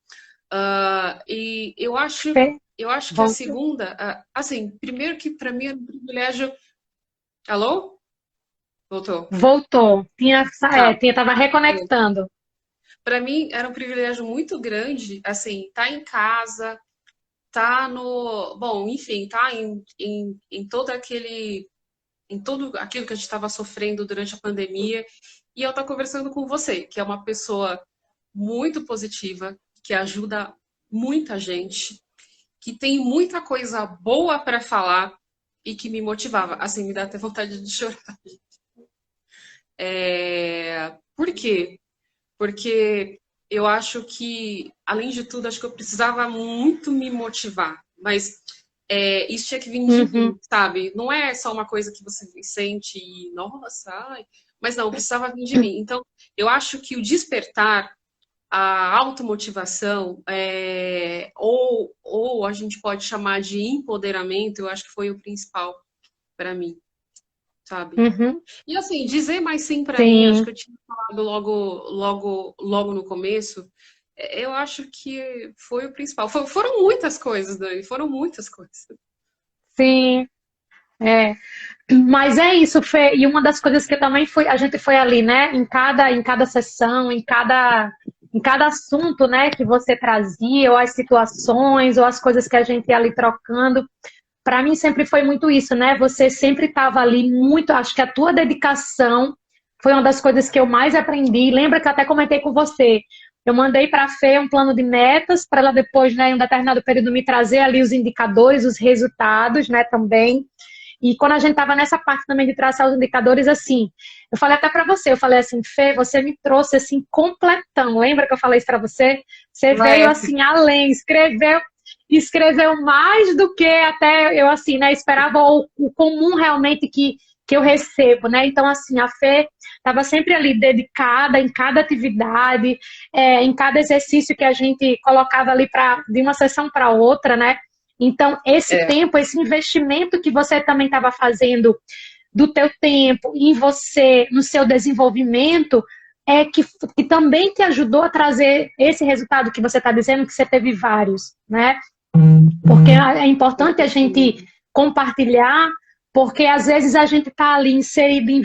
E eu acho que a voltou. segunda, assim, primeiro que para mim é um privilégio. Alô? Voltou. Voltou. Tá. Tava reconectando. Para mim era um privilégio muito grande, assim, tá em casa, tá no, bom, enfim, tá em todo aquele, em tudo aquilo que a gente estava sofrendo durante a pandemia, e eu estar conversando com você, que é uma pessoa muito positiva, que ajuda muita gente. que tem muita coisa boa para falar e que me motivava. Assim, me dá até vontade de chorar. Por quê? Porque eu acho que, além de tudo, acho que eu precisava muito me motivar. Mas isso tinha que vir de mim, sabe? Não é só uma coisa que você sente e, nossa, ai. Mas não, precisava vir de mim. Então, eu acho que o despertar, a automotivação, ou a gente pode chamar de empoderamento, eu acho que foi o principal para mim, sabe? E assim, dizer mais sim para mim, acho que eu tinha falado logo no começo, eu acho que foi o principal. Foram muitas coisas, Dani, foram muitas coisas. Sim, mas é isso, Fê. E uma das coisas que também foi, a gente foi ali, né? Em cada sessão, em cada assunto, né, que você trazia, ou as situações, ou as coisas que a gente ia ali trocando. Para mim sempre foi muito isso, né? Você sempre estava ali muito. Acho que a tua dedicação foi uma das coisas que eu mais aprendi. Lembra que eu até comentei com você? Eu mandei para a Fê um plano de metas para ela depois, né, em um determinado período, me trazer ali os indicadores, os resultados, né, também. E quando a gente estava nessa parte também de traçar os indicadores, assim, eu falei até para você, eu falei assim, Fê, você me trouxe assim completão. Lembra que eu falei isso para você? Você veio assim além, escreveu mais do que até eu assim, né, esperava o comum realmente que eu recebo, né? Então assim, a Fê estava sempre ali dedicada em cada atividade, em cada exercício que a gente colocava ali de uma sessão para outra, né? Então, esse tempo, esse investimento que você também estava fazendo do teu tempo em você, no seu desenvolvimento, que também te ajudou a trazer esse resultado que você está dizendo, que você teve vários, né? Porque é importante a gente compartilhar, porque às vezes a gente está ali inserido em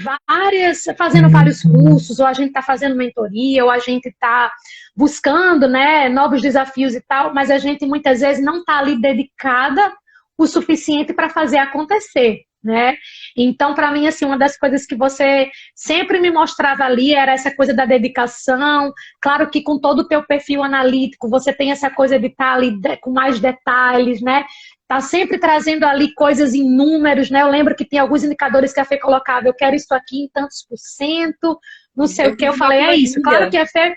fazendo vários cursos, ou a gente está fazendo mentoria, ou a gente está buscando, né, novos desafios e tal, mas a gente muitas vezes não está ali dedicada o suficiente para fazer acontecer, né? Então, para mim, assim, uma das coisas que você sempre me mostrava ali era essa coisa da dedicação. Claro que com todo o teu perfil analítico, você tem essa coisa de estar ali com mais detalhes, né? Tá sempre trazendo ali coisas em números, né? Eu lembro que tem alguns indicadores que a Fê colocava, eu quero isso aqui em tantos por cento, não sei o que. Eu falei, é isso. Claro que a Fê...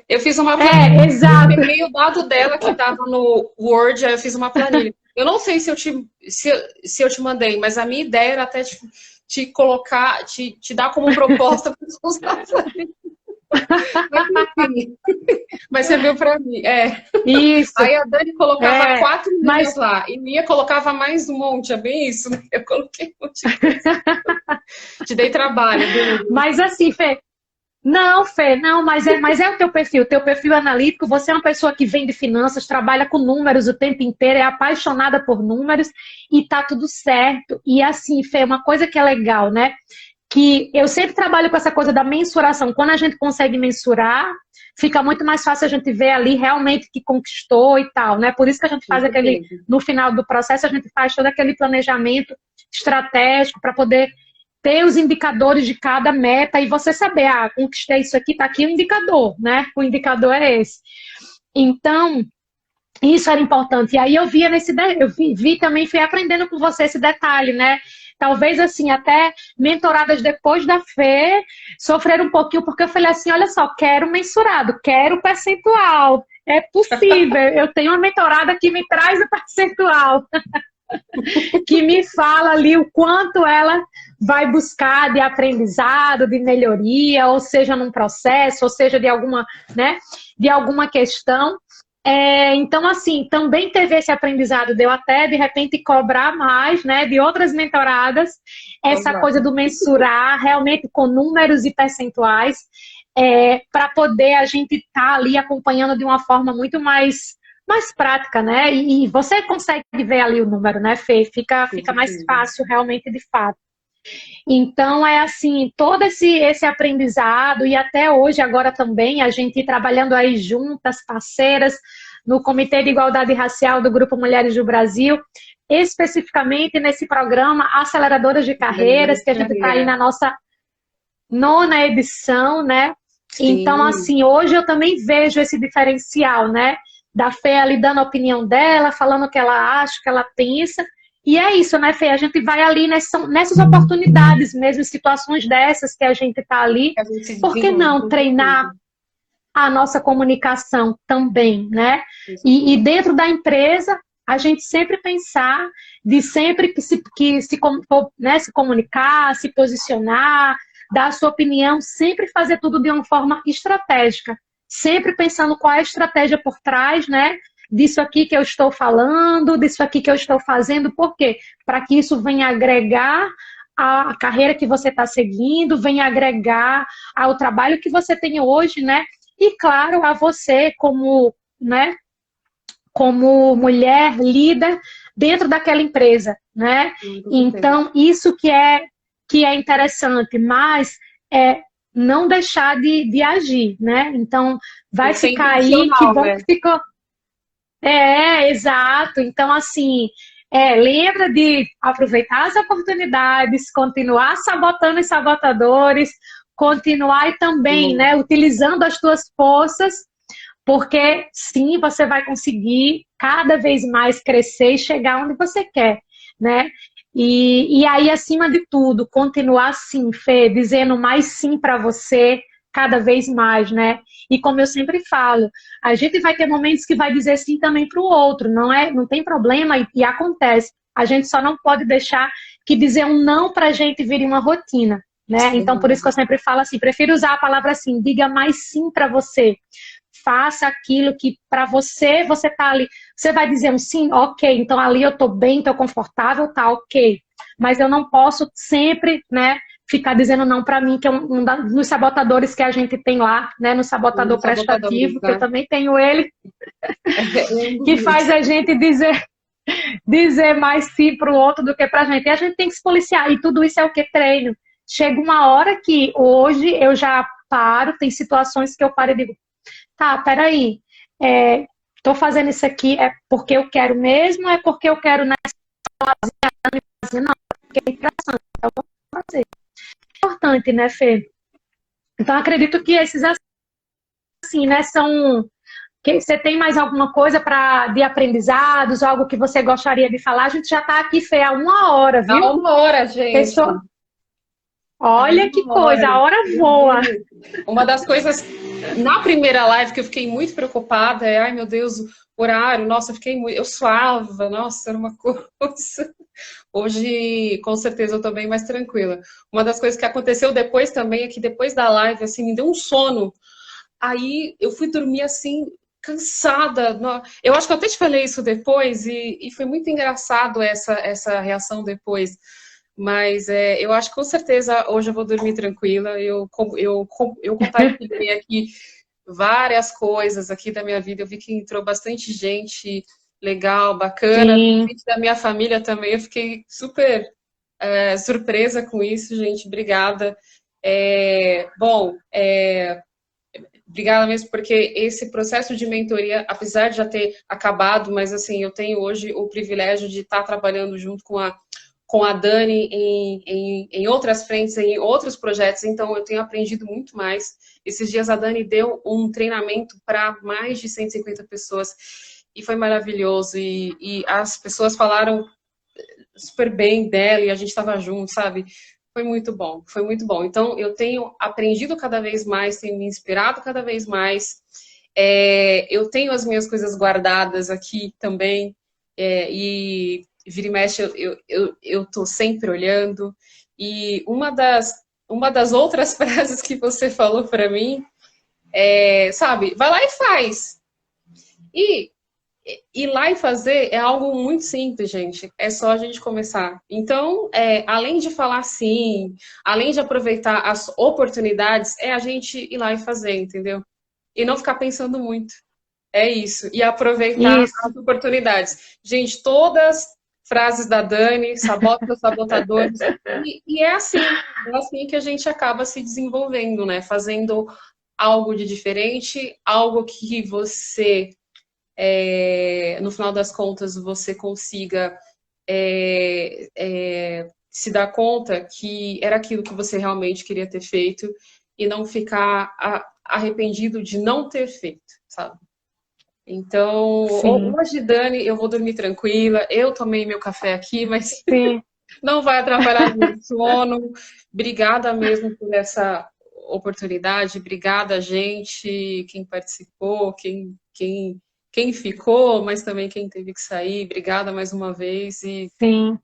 eu fiz uma planilha. Exato. Eu peguei o dado dela que estava no Word, aí eu fiz uma planilha. Eu não sei se eu te mandei, mas a minha ideia era até te colocar, te dar como proposta para os funcionários. Mas você viu para mim. Isso. Aí a Dani colocava 4 números lá, e Mia colocava mais um monte, é bem isso, né? Eu coloquei um monte de coisa. Te dei trabalho. Mas assim, Fê, não, mas é o teu perfil analítico, você é uma pessoa que vem de finanças, trabalha com números o tempo inteiro, é apaixonada por números e tá tudo certo. E assim, Fê, uma coisa que é legal, né? Que eu sempre trabalho com essa coisa da mensuração. Quando a gente consegue mensurar, fica muito mais fácil a gente ver ali realmente que conquistou e tal, né? Por isso que a gente faz no final do processo, a gente faz todo aquele planejamento estratégico para poder ter os indicadores de cada meta e você saber, conquistei isso aqui, tá aqui o indicador, né? O indicador é esse. Então, isso era importante. E aí eu vi também, fui aprendendo com você esse detalhe, né? Talvez, assim, até mentoradas depois da Fê sofreram um pouquinho, porque eu falei assim, olha só, quero mensurado, quero percentual. É possível. Eu tenho uma mentorada que me traz o percentual. Que me fala ali o quanto ela vai buscar de aprendizado, de melhoria, ou seja, num processo, ou seja, de alguma, né, de alguma questão. Então, assim, também teve esse aprendizado de eu até, de repente, cobrar mais, né, de outras mentoradas, essa coisa do mensurar realmente com números e percentuais, para poder a gente estar ali acompanhando de uma forma muito mais prática, né? E você consegue ver ali o número, né, Fê? Fica mais fácil realmente, de fato. Então, é assim, todo esse aprendizado, e até hoje, agora também, a gente trabalhando aí juntas, parceiras, no Comitê de Igualdade Racial do Grupo Mulheres do Brasil, especificamente nesse programa Aceleradoras de Carreiras, que a gente está aí na nossa 9ª edição, né? Sim. Então, assim, hoje eu também vejo esse diferencial, né? da Fê ali dando a opinião dela, falando o que ela acha, o que ela pensa. E é isso, né, Fê? A gente vai ali nessas oportunidades, mesmo situações dessas que a gente está ali. A gente se Por que desenvolve não com treinar certeza. a nossa comunicação também, né? Isso. E dentro da empresa, a gente sempre pensar de sempre né, se comunicar, se posicionar, dar a sua opinião, sempre fazer tudo de uma forma estratégica, sempre pensando qual é a estratégia por trás, né? Disso aqui que eu estou falando, disso aqui que eu estou fazendo, por quê? Para que isso venha agregar a carreira que você está seguindo, venha agregar ao trabalho que você tem hoje, né? E, claro, a você como, né, como mulher líder dentro daquela empresa, né? Então, isso que é interessante, mas é não deixar de agir, né? Então, vai E ser ficar aí, que intencional, bom né? que ficou. Exato. Então, assim, lembra de aproveitar as oportunidades, continuar sabotando os sabotadores, continuar e também, né, utilizando as tuas forças, porque sim, você vai conseguir cada vez mais crescer e chegar onde você quer, né? E aí, acima de tudo, continuar sim, Fê, dizendo mais sim para você cada vez mais, né? E como eu sempre falo, a gente vai ter momentos que vai dizer sim também para o outro, não tem problema e acontece. A gente só não pode deixar que dizer um não para a gente vire uma rotina, né? Então, por isso que eu sempre falo assim, prefiro usar a palavra assim, diga mais sim para você. Faça aquilo que para você, você tá ali. Você vai dizer um sim, ok, então ali eu tô bem, tô confortável, tá ok. Mas eu não posso sempre, né, ficar dizendo não para mim, que é um dos sabotadores que a gente tem lá, né, no sabotador Os sabotadores, prestativo, que eu né? também tenho ele, Um dos que faz meus. a gente dizer mais sim para o outro do que para a gente. E a gente tem que se policiar. E tudo isso é o que? Treino. Chega uma hora que hoje eu já paro, tem situações que eu paro e digo, tá, peraí, tô fazendo isso aqui, é porque eu quero mesmo, é porque eu quero nessa fase, não, porque é interessante, então eu vou fazer. É importante, né, Fê? Então acredito que esses assim, né, são. Que você tem mais alguma coisa de aprendizados, algo que você gostaria de falar? A gente já está aqui, Fê, há 1 hora, Há viu? uma hora, gente. Pessoa, Há olha que uma hora. coisa, a hora Meu voa. Deus. Uma das coisas, na primeira live que eu fiquei muito preocupada é, ai meu Deus, o horário, nossa, eu suava, nossa, era uma coisa. Hoje, com certeza, eu tô bem mais tranquila. Uma das coisas que aconteceu depois também é que depois da live, assim, me deu um sono. Aí eu fui dormir assim, cansada. Eu acho que eu até te falei isso depois, e foi muito engraçado essa reação depois. Mas eu acho que com certeza hoje eu vou dormir tranquila. Eu compartilhei aqui várias coisas aqui da minha vida. Eu vi que entrou bastante gente legal, bacana. Sim, Convite da minha família também. Eu fiquei super surpresa com isso, gente. Obrigada. Bom, obrigada mesmo, porque esse processo de mentoria, apesar de já ter acabado, mas assim, eu tenho hoje o privilégio de estar trabalhando junto com a Dani em outras frentes, em outros projetos, então eu tenho aprendido muito mais. Esses dias a Dani deu um treinamento para mais de 150 pessoas e foi maravilhoso, e as pessoas falaram super bem dela e a gente estava junto, sabe? Foi muito bom, foi muito bom. Então, eu tenho aprendido cada vez mais, tenho me inspirado cada vez mais. Eu tenho as minhas coisas guardadas aqui também, e vira e mexe eu tô sempre olhando. E uma das outras frases que você falou para mim sabe, vai lá e faz. E ir lá e fazer é algo muito simples, gente. É só a gente começar. Então, além de falar sim, além de aproveitar as oportunidades, é a gente ir lá e fazer, entendeu? E não ficar pensando muito. É isso. E aproveitar isso. as oportunidades. Gente, todas frases da Dani, sabota os sabotadores. E é assim que a gente acaba se desenvolvendo, né? Fazendo algo de diferente, algo que você no final das contas, você consiga se dar conta que era aquilo que você realmente queria ter feito e não ficar arrependido de não ter feito, sabe? Então, Sim, hoje, Dani, eu vou dormir tranquila. Eu tomei meu café aqui, mas sim, não vai atrapalhar meu sono. Obrigada mesmo por essa oportunidade. Obrigada, gente, quem participou, quem ficou, mas também quem teve que sair. Obrigada mais uma vez e sim.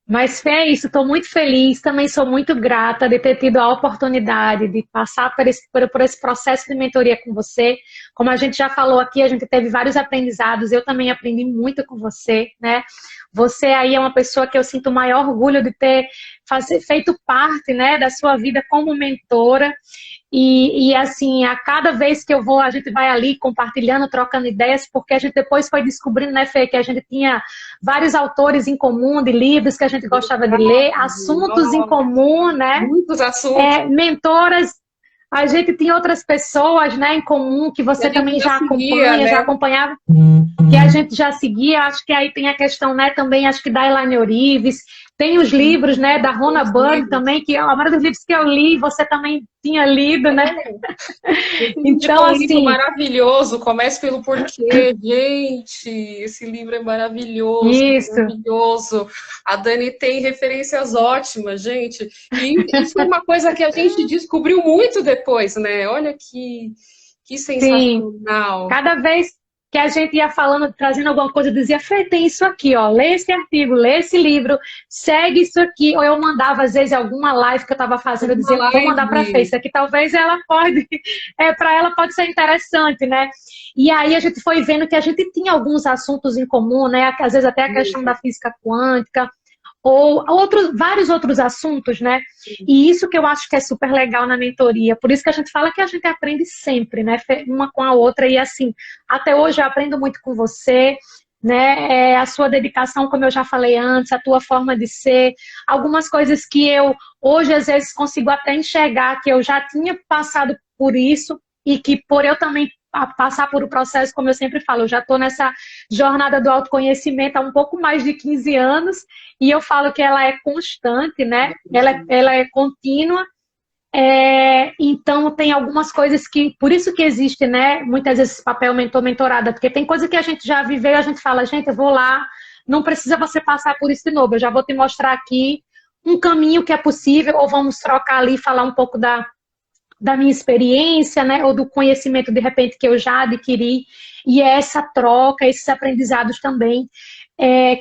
Mas é isso, estou muito feliz, também sou muito grata de ter tido a oportunidade de passar por esse processo de mentoria com você. Como a gente já falou aqui, a gente teve vários aprendizados, eu também aprendi muito com você, né? Você aí é uma pessoa que eu sinto o maior orgulho de ter feito parte, né, da sua vida como mentora. E assim, a cada vez que eu vou, a gente vai ali compartilhando, trocando ideias, porque a gente depois foi descobrindo, né, Fê, que a gente tinha vários autores em comum, de livros que a gente gostava de ler, assuntos em comum, né? muitos assuntos Mentoras, a gente tinha outras pessoas, né, em comum que que a você gente também já já seguia, acompanha, já né? acompanhava, que a gente já seguia. Acho que aí tem a questão, né, também, acho que da Elaine Orives, tem os livros, né, da Rona Byrne também, que a maioria dos livros que eu li, você também tinha lido, né? Esse livro é Então, um livro assim, maravilhoso. Comece pelo porquê, gente. Esse livro é maravilhoso, isso, maravilhoso. A Dani tem referências ótimas, gente. E isso é uma coisa que a gente descobriu muito depois, né? Olha que sim. sensacional. Cada vez que a gente ia falando, trazendo alguma coisa, eu dizia, Fê, tem isso aqui, ó, lê esse artigo, lê esse livro, segue isso aqui. Ou eu mandava, às vezes, alguma live que eu estava fazendo, eu Uma dizia, vou mandar para a Fê, live. isso aqui talvez ela pode, para ela pode ser interessante, né? E aí a gente foi vendo que a gente tinha alguns assuntos em comum, né? Às vezes até a questão da física quântica, ou vários outros assuntos, né? E isso que eu acho que é super legal na mentoria. Por isso que a gente fala que a gente aprende sempre, né? Uma com a outra. E assim, até hoje eu aprendo muito com você, né? A sua dedicação, como eu já falei antes, a tua forma de ser, algumas coisas que eu hoje às vezes consigo até enxergar que eu já tinha passado por isso e que por eu também passar por o processo, como eu sempre falo, eu já estou nessa jornada do autoconhecimento há um pouco mais de 15 anos e eu falo que ela é constante, né? Ela é contínua. Então tem algumas coisas que, por isso que existe, né? Muitas vezes esse papel mentor-mentorada, porque tem coisa que a gente já viveu e a gente fala, gente, eu vou lá, não precisa você passar por isso de novo, eu já vou te mostrar aqui um caminho que é possível, ou vamos trocar ali, falar um pouco da minha experiência, né? Ou do conhecimento, de repente, que eu já adquiri, e é essa troca, esses aprendizados também,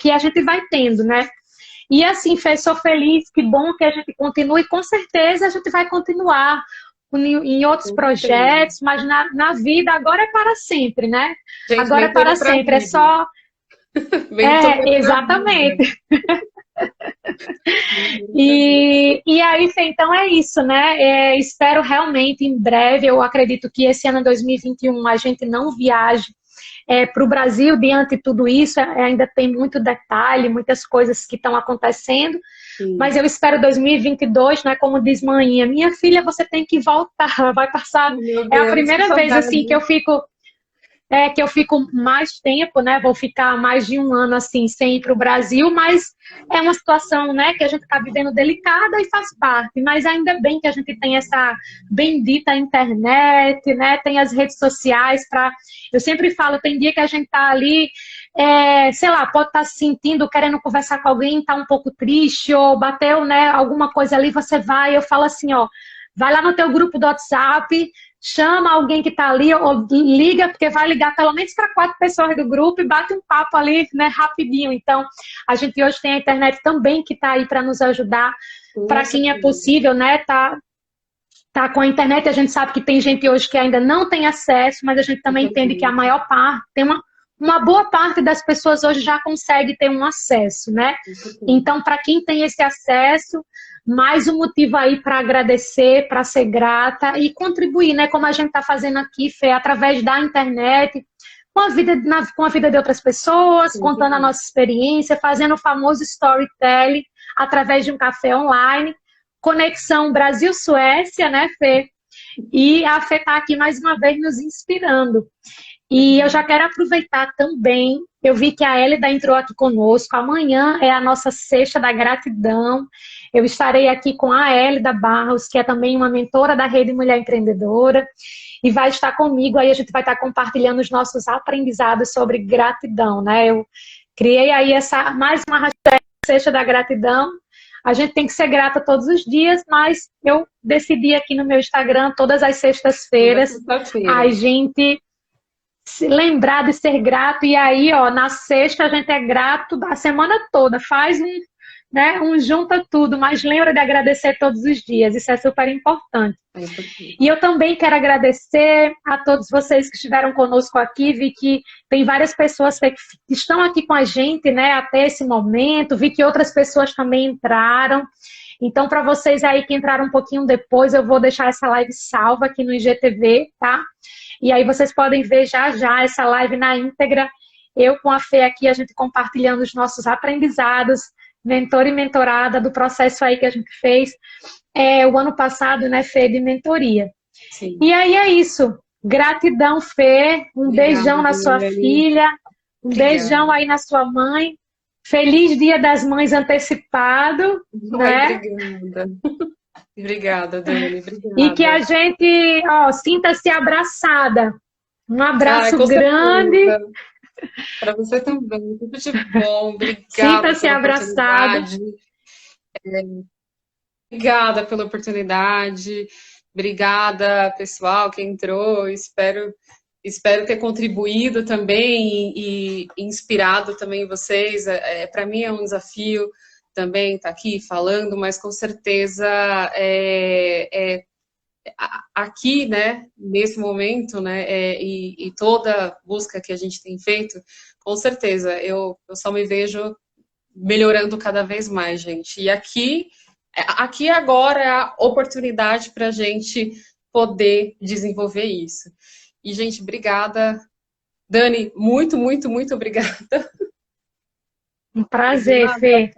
que a gente vai tendo, né? E assim, Fê, sou feliz, que bom que a gente continue, com certeza a gente vai continuar em outros projetos, mas na vida agora é para sempre, né? Gente, Agora é para mentora para sempre, é vida. só. Mentora para vida. Exatamente. Mentora pra vida. E aí, Fê, então é isso, né? Espero realmente em breve, eu acredito que esse ano 2021 a gente não viaje para o Brasil diante de tudo isso, ainda tem muito detalhe, muitas coisas que estão acontecendo, Sim. mas eu espero 2022, né, como diz manhinha, minha filha, você tem que voltar, vai passar, Meu é a Deus, que primeira vez assim saudade. que eu fico mais tempo, né? Vou ficar mais de um ano assim sem ir para o Brasil, mas é uma situação, né, que a gente está vivendo delicada e faz parte. Mas ainda bem que a gente tem essa bendita internet, né? Tem as redes sociais para. Eu sempre falo, tem dia que a gente está ali, sei lá, pode estar se sentindo, querendo conversar com alguém, está um pouco triste ou bateu, né, alguma coisa ali, você vai. Eu falo assim, ó, vai lá no teu grupo do WhatsApp, chama alguém que está ali, ou liga, porque vai ligar pelo menos para 4 pessoas do grupo e bate um papo ali, né, rapidinho. Então, a gente hoje tem a internet também que está aí para nos ajudar, para Nossa, quem é possível, né, tá com a internet. A gente sabe que tem gente hoje que ainda não tem acesso, mas a gente também entende que a maior parte, tem uma boa parte das pessoas hoje já consegue ter um acesso, né? Então, para quem tem esse acesso, mais um motivo aí para agradecer, para ser grata e contribuir, né? Como a gente está fazendo aqui, Fê, através da internet, com a vida de outras pessoas, contando a nossa experiência, fazendo o famoso storytelling através de um café online, conexão Brasil-Suécia, né, Fê? E a Fê está aqui mais uma vez nos inspirando. E eu já quero aproveitar também, eu vi que a Hélida entrou aqui conosco, amanhã é a nossa Sexta da Gratidão, eu estarei aqui com a Hélida Barros, que é também uma mentora da Rede Mulher Empreendedora, e vai estar comigo. Aí a gente vai estar compartilhando os nossos aprendizados sobre gratidão, né? Eu criei aí mais uma hashtag Sexta da Gratidão. A gente tem que ser grata todos os dias, mas eu decidi aqui no meu Instagram, todas as sextas-feiras, a gente se lembrar de ser grato. E aí, ó, na sexta a gente é grato a semana toda. Faz um junta tudo, mas lembra de agradecer todos os dias. Isso é super importante. E eu também quero agradecer a todos vocês que estiveram conosco aqui. Vi que tem várias pessoas que estão aqui com a gente, né, até esse momento. Vi que outras pessoas também entraram. Então, para vocês aí que entraram um pouquinho depois, eu vou deixar essa live salva aqui no IGTV, tá? E aí vocês podem ver já já essa live na íntegra. Eu com a Fê aqui, a gente compartilhando os nossos aprendizados, mentor e mentorada do processo aí que a gente fez o ano passado, né, Fê, de mentoria. Sim. E aí é isso. Gratidão, Fê. Beijão na sua filha. Beijão aí na sua mãe. Feliz Dia das Mães antecipado. Né? Obrigada. Obrigada, Dani. Obrigada. E que a gente, sinta-se abraçada. Um abraço grande. Para você também. Tudo de bom. Obrigada. Sinta-se abraçada. Obrigada pela oportunidade. Obrigada, pessoal, que entrou. Espero ter contribuído também e inspirado também vocês. Para mim é um desafio também estar aqui falando, mas com certeza aqui, né, nesse momento, né, e toda busca que a gente tem feito, com certeza, eu só me vejo melhorando cada vez mais, gente. E aqui agora é a oportunidade para a gente poder desenvolver isso. E, gente, obrigada. Dani, muito, muito, muito obrigada. Um prazer, Fê.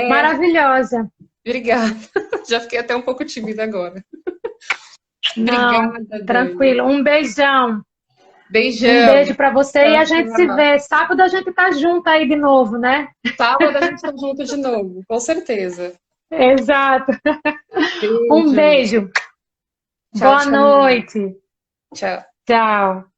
Maravilhosa. Obrigada. Já fiquei até um pouco tímida agora. Não, obrigada, tranquilo. Dani. Um beijão. Beijão. Um beijo para você e a gente se vê. Sábado a gente tá junto aí de novo, né? Sábado a gente tá junto de novo, com certeza. Exato. Beijo. Um beijo. Tchau, Boa noite. Tchau. Tchau.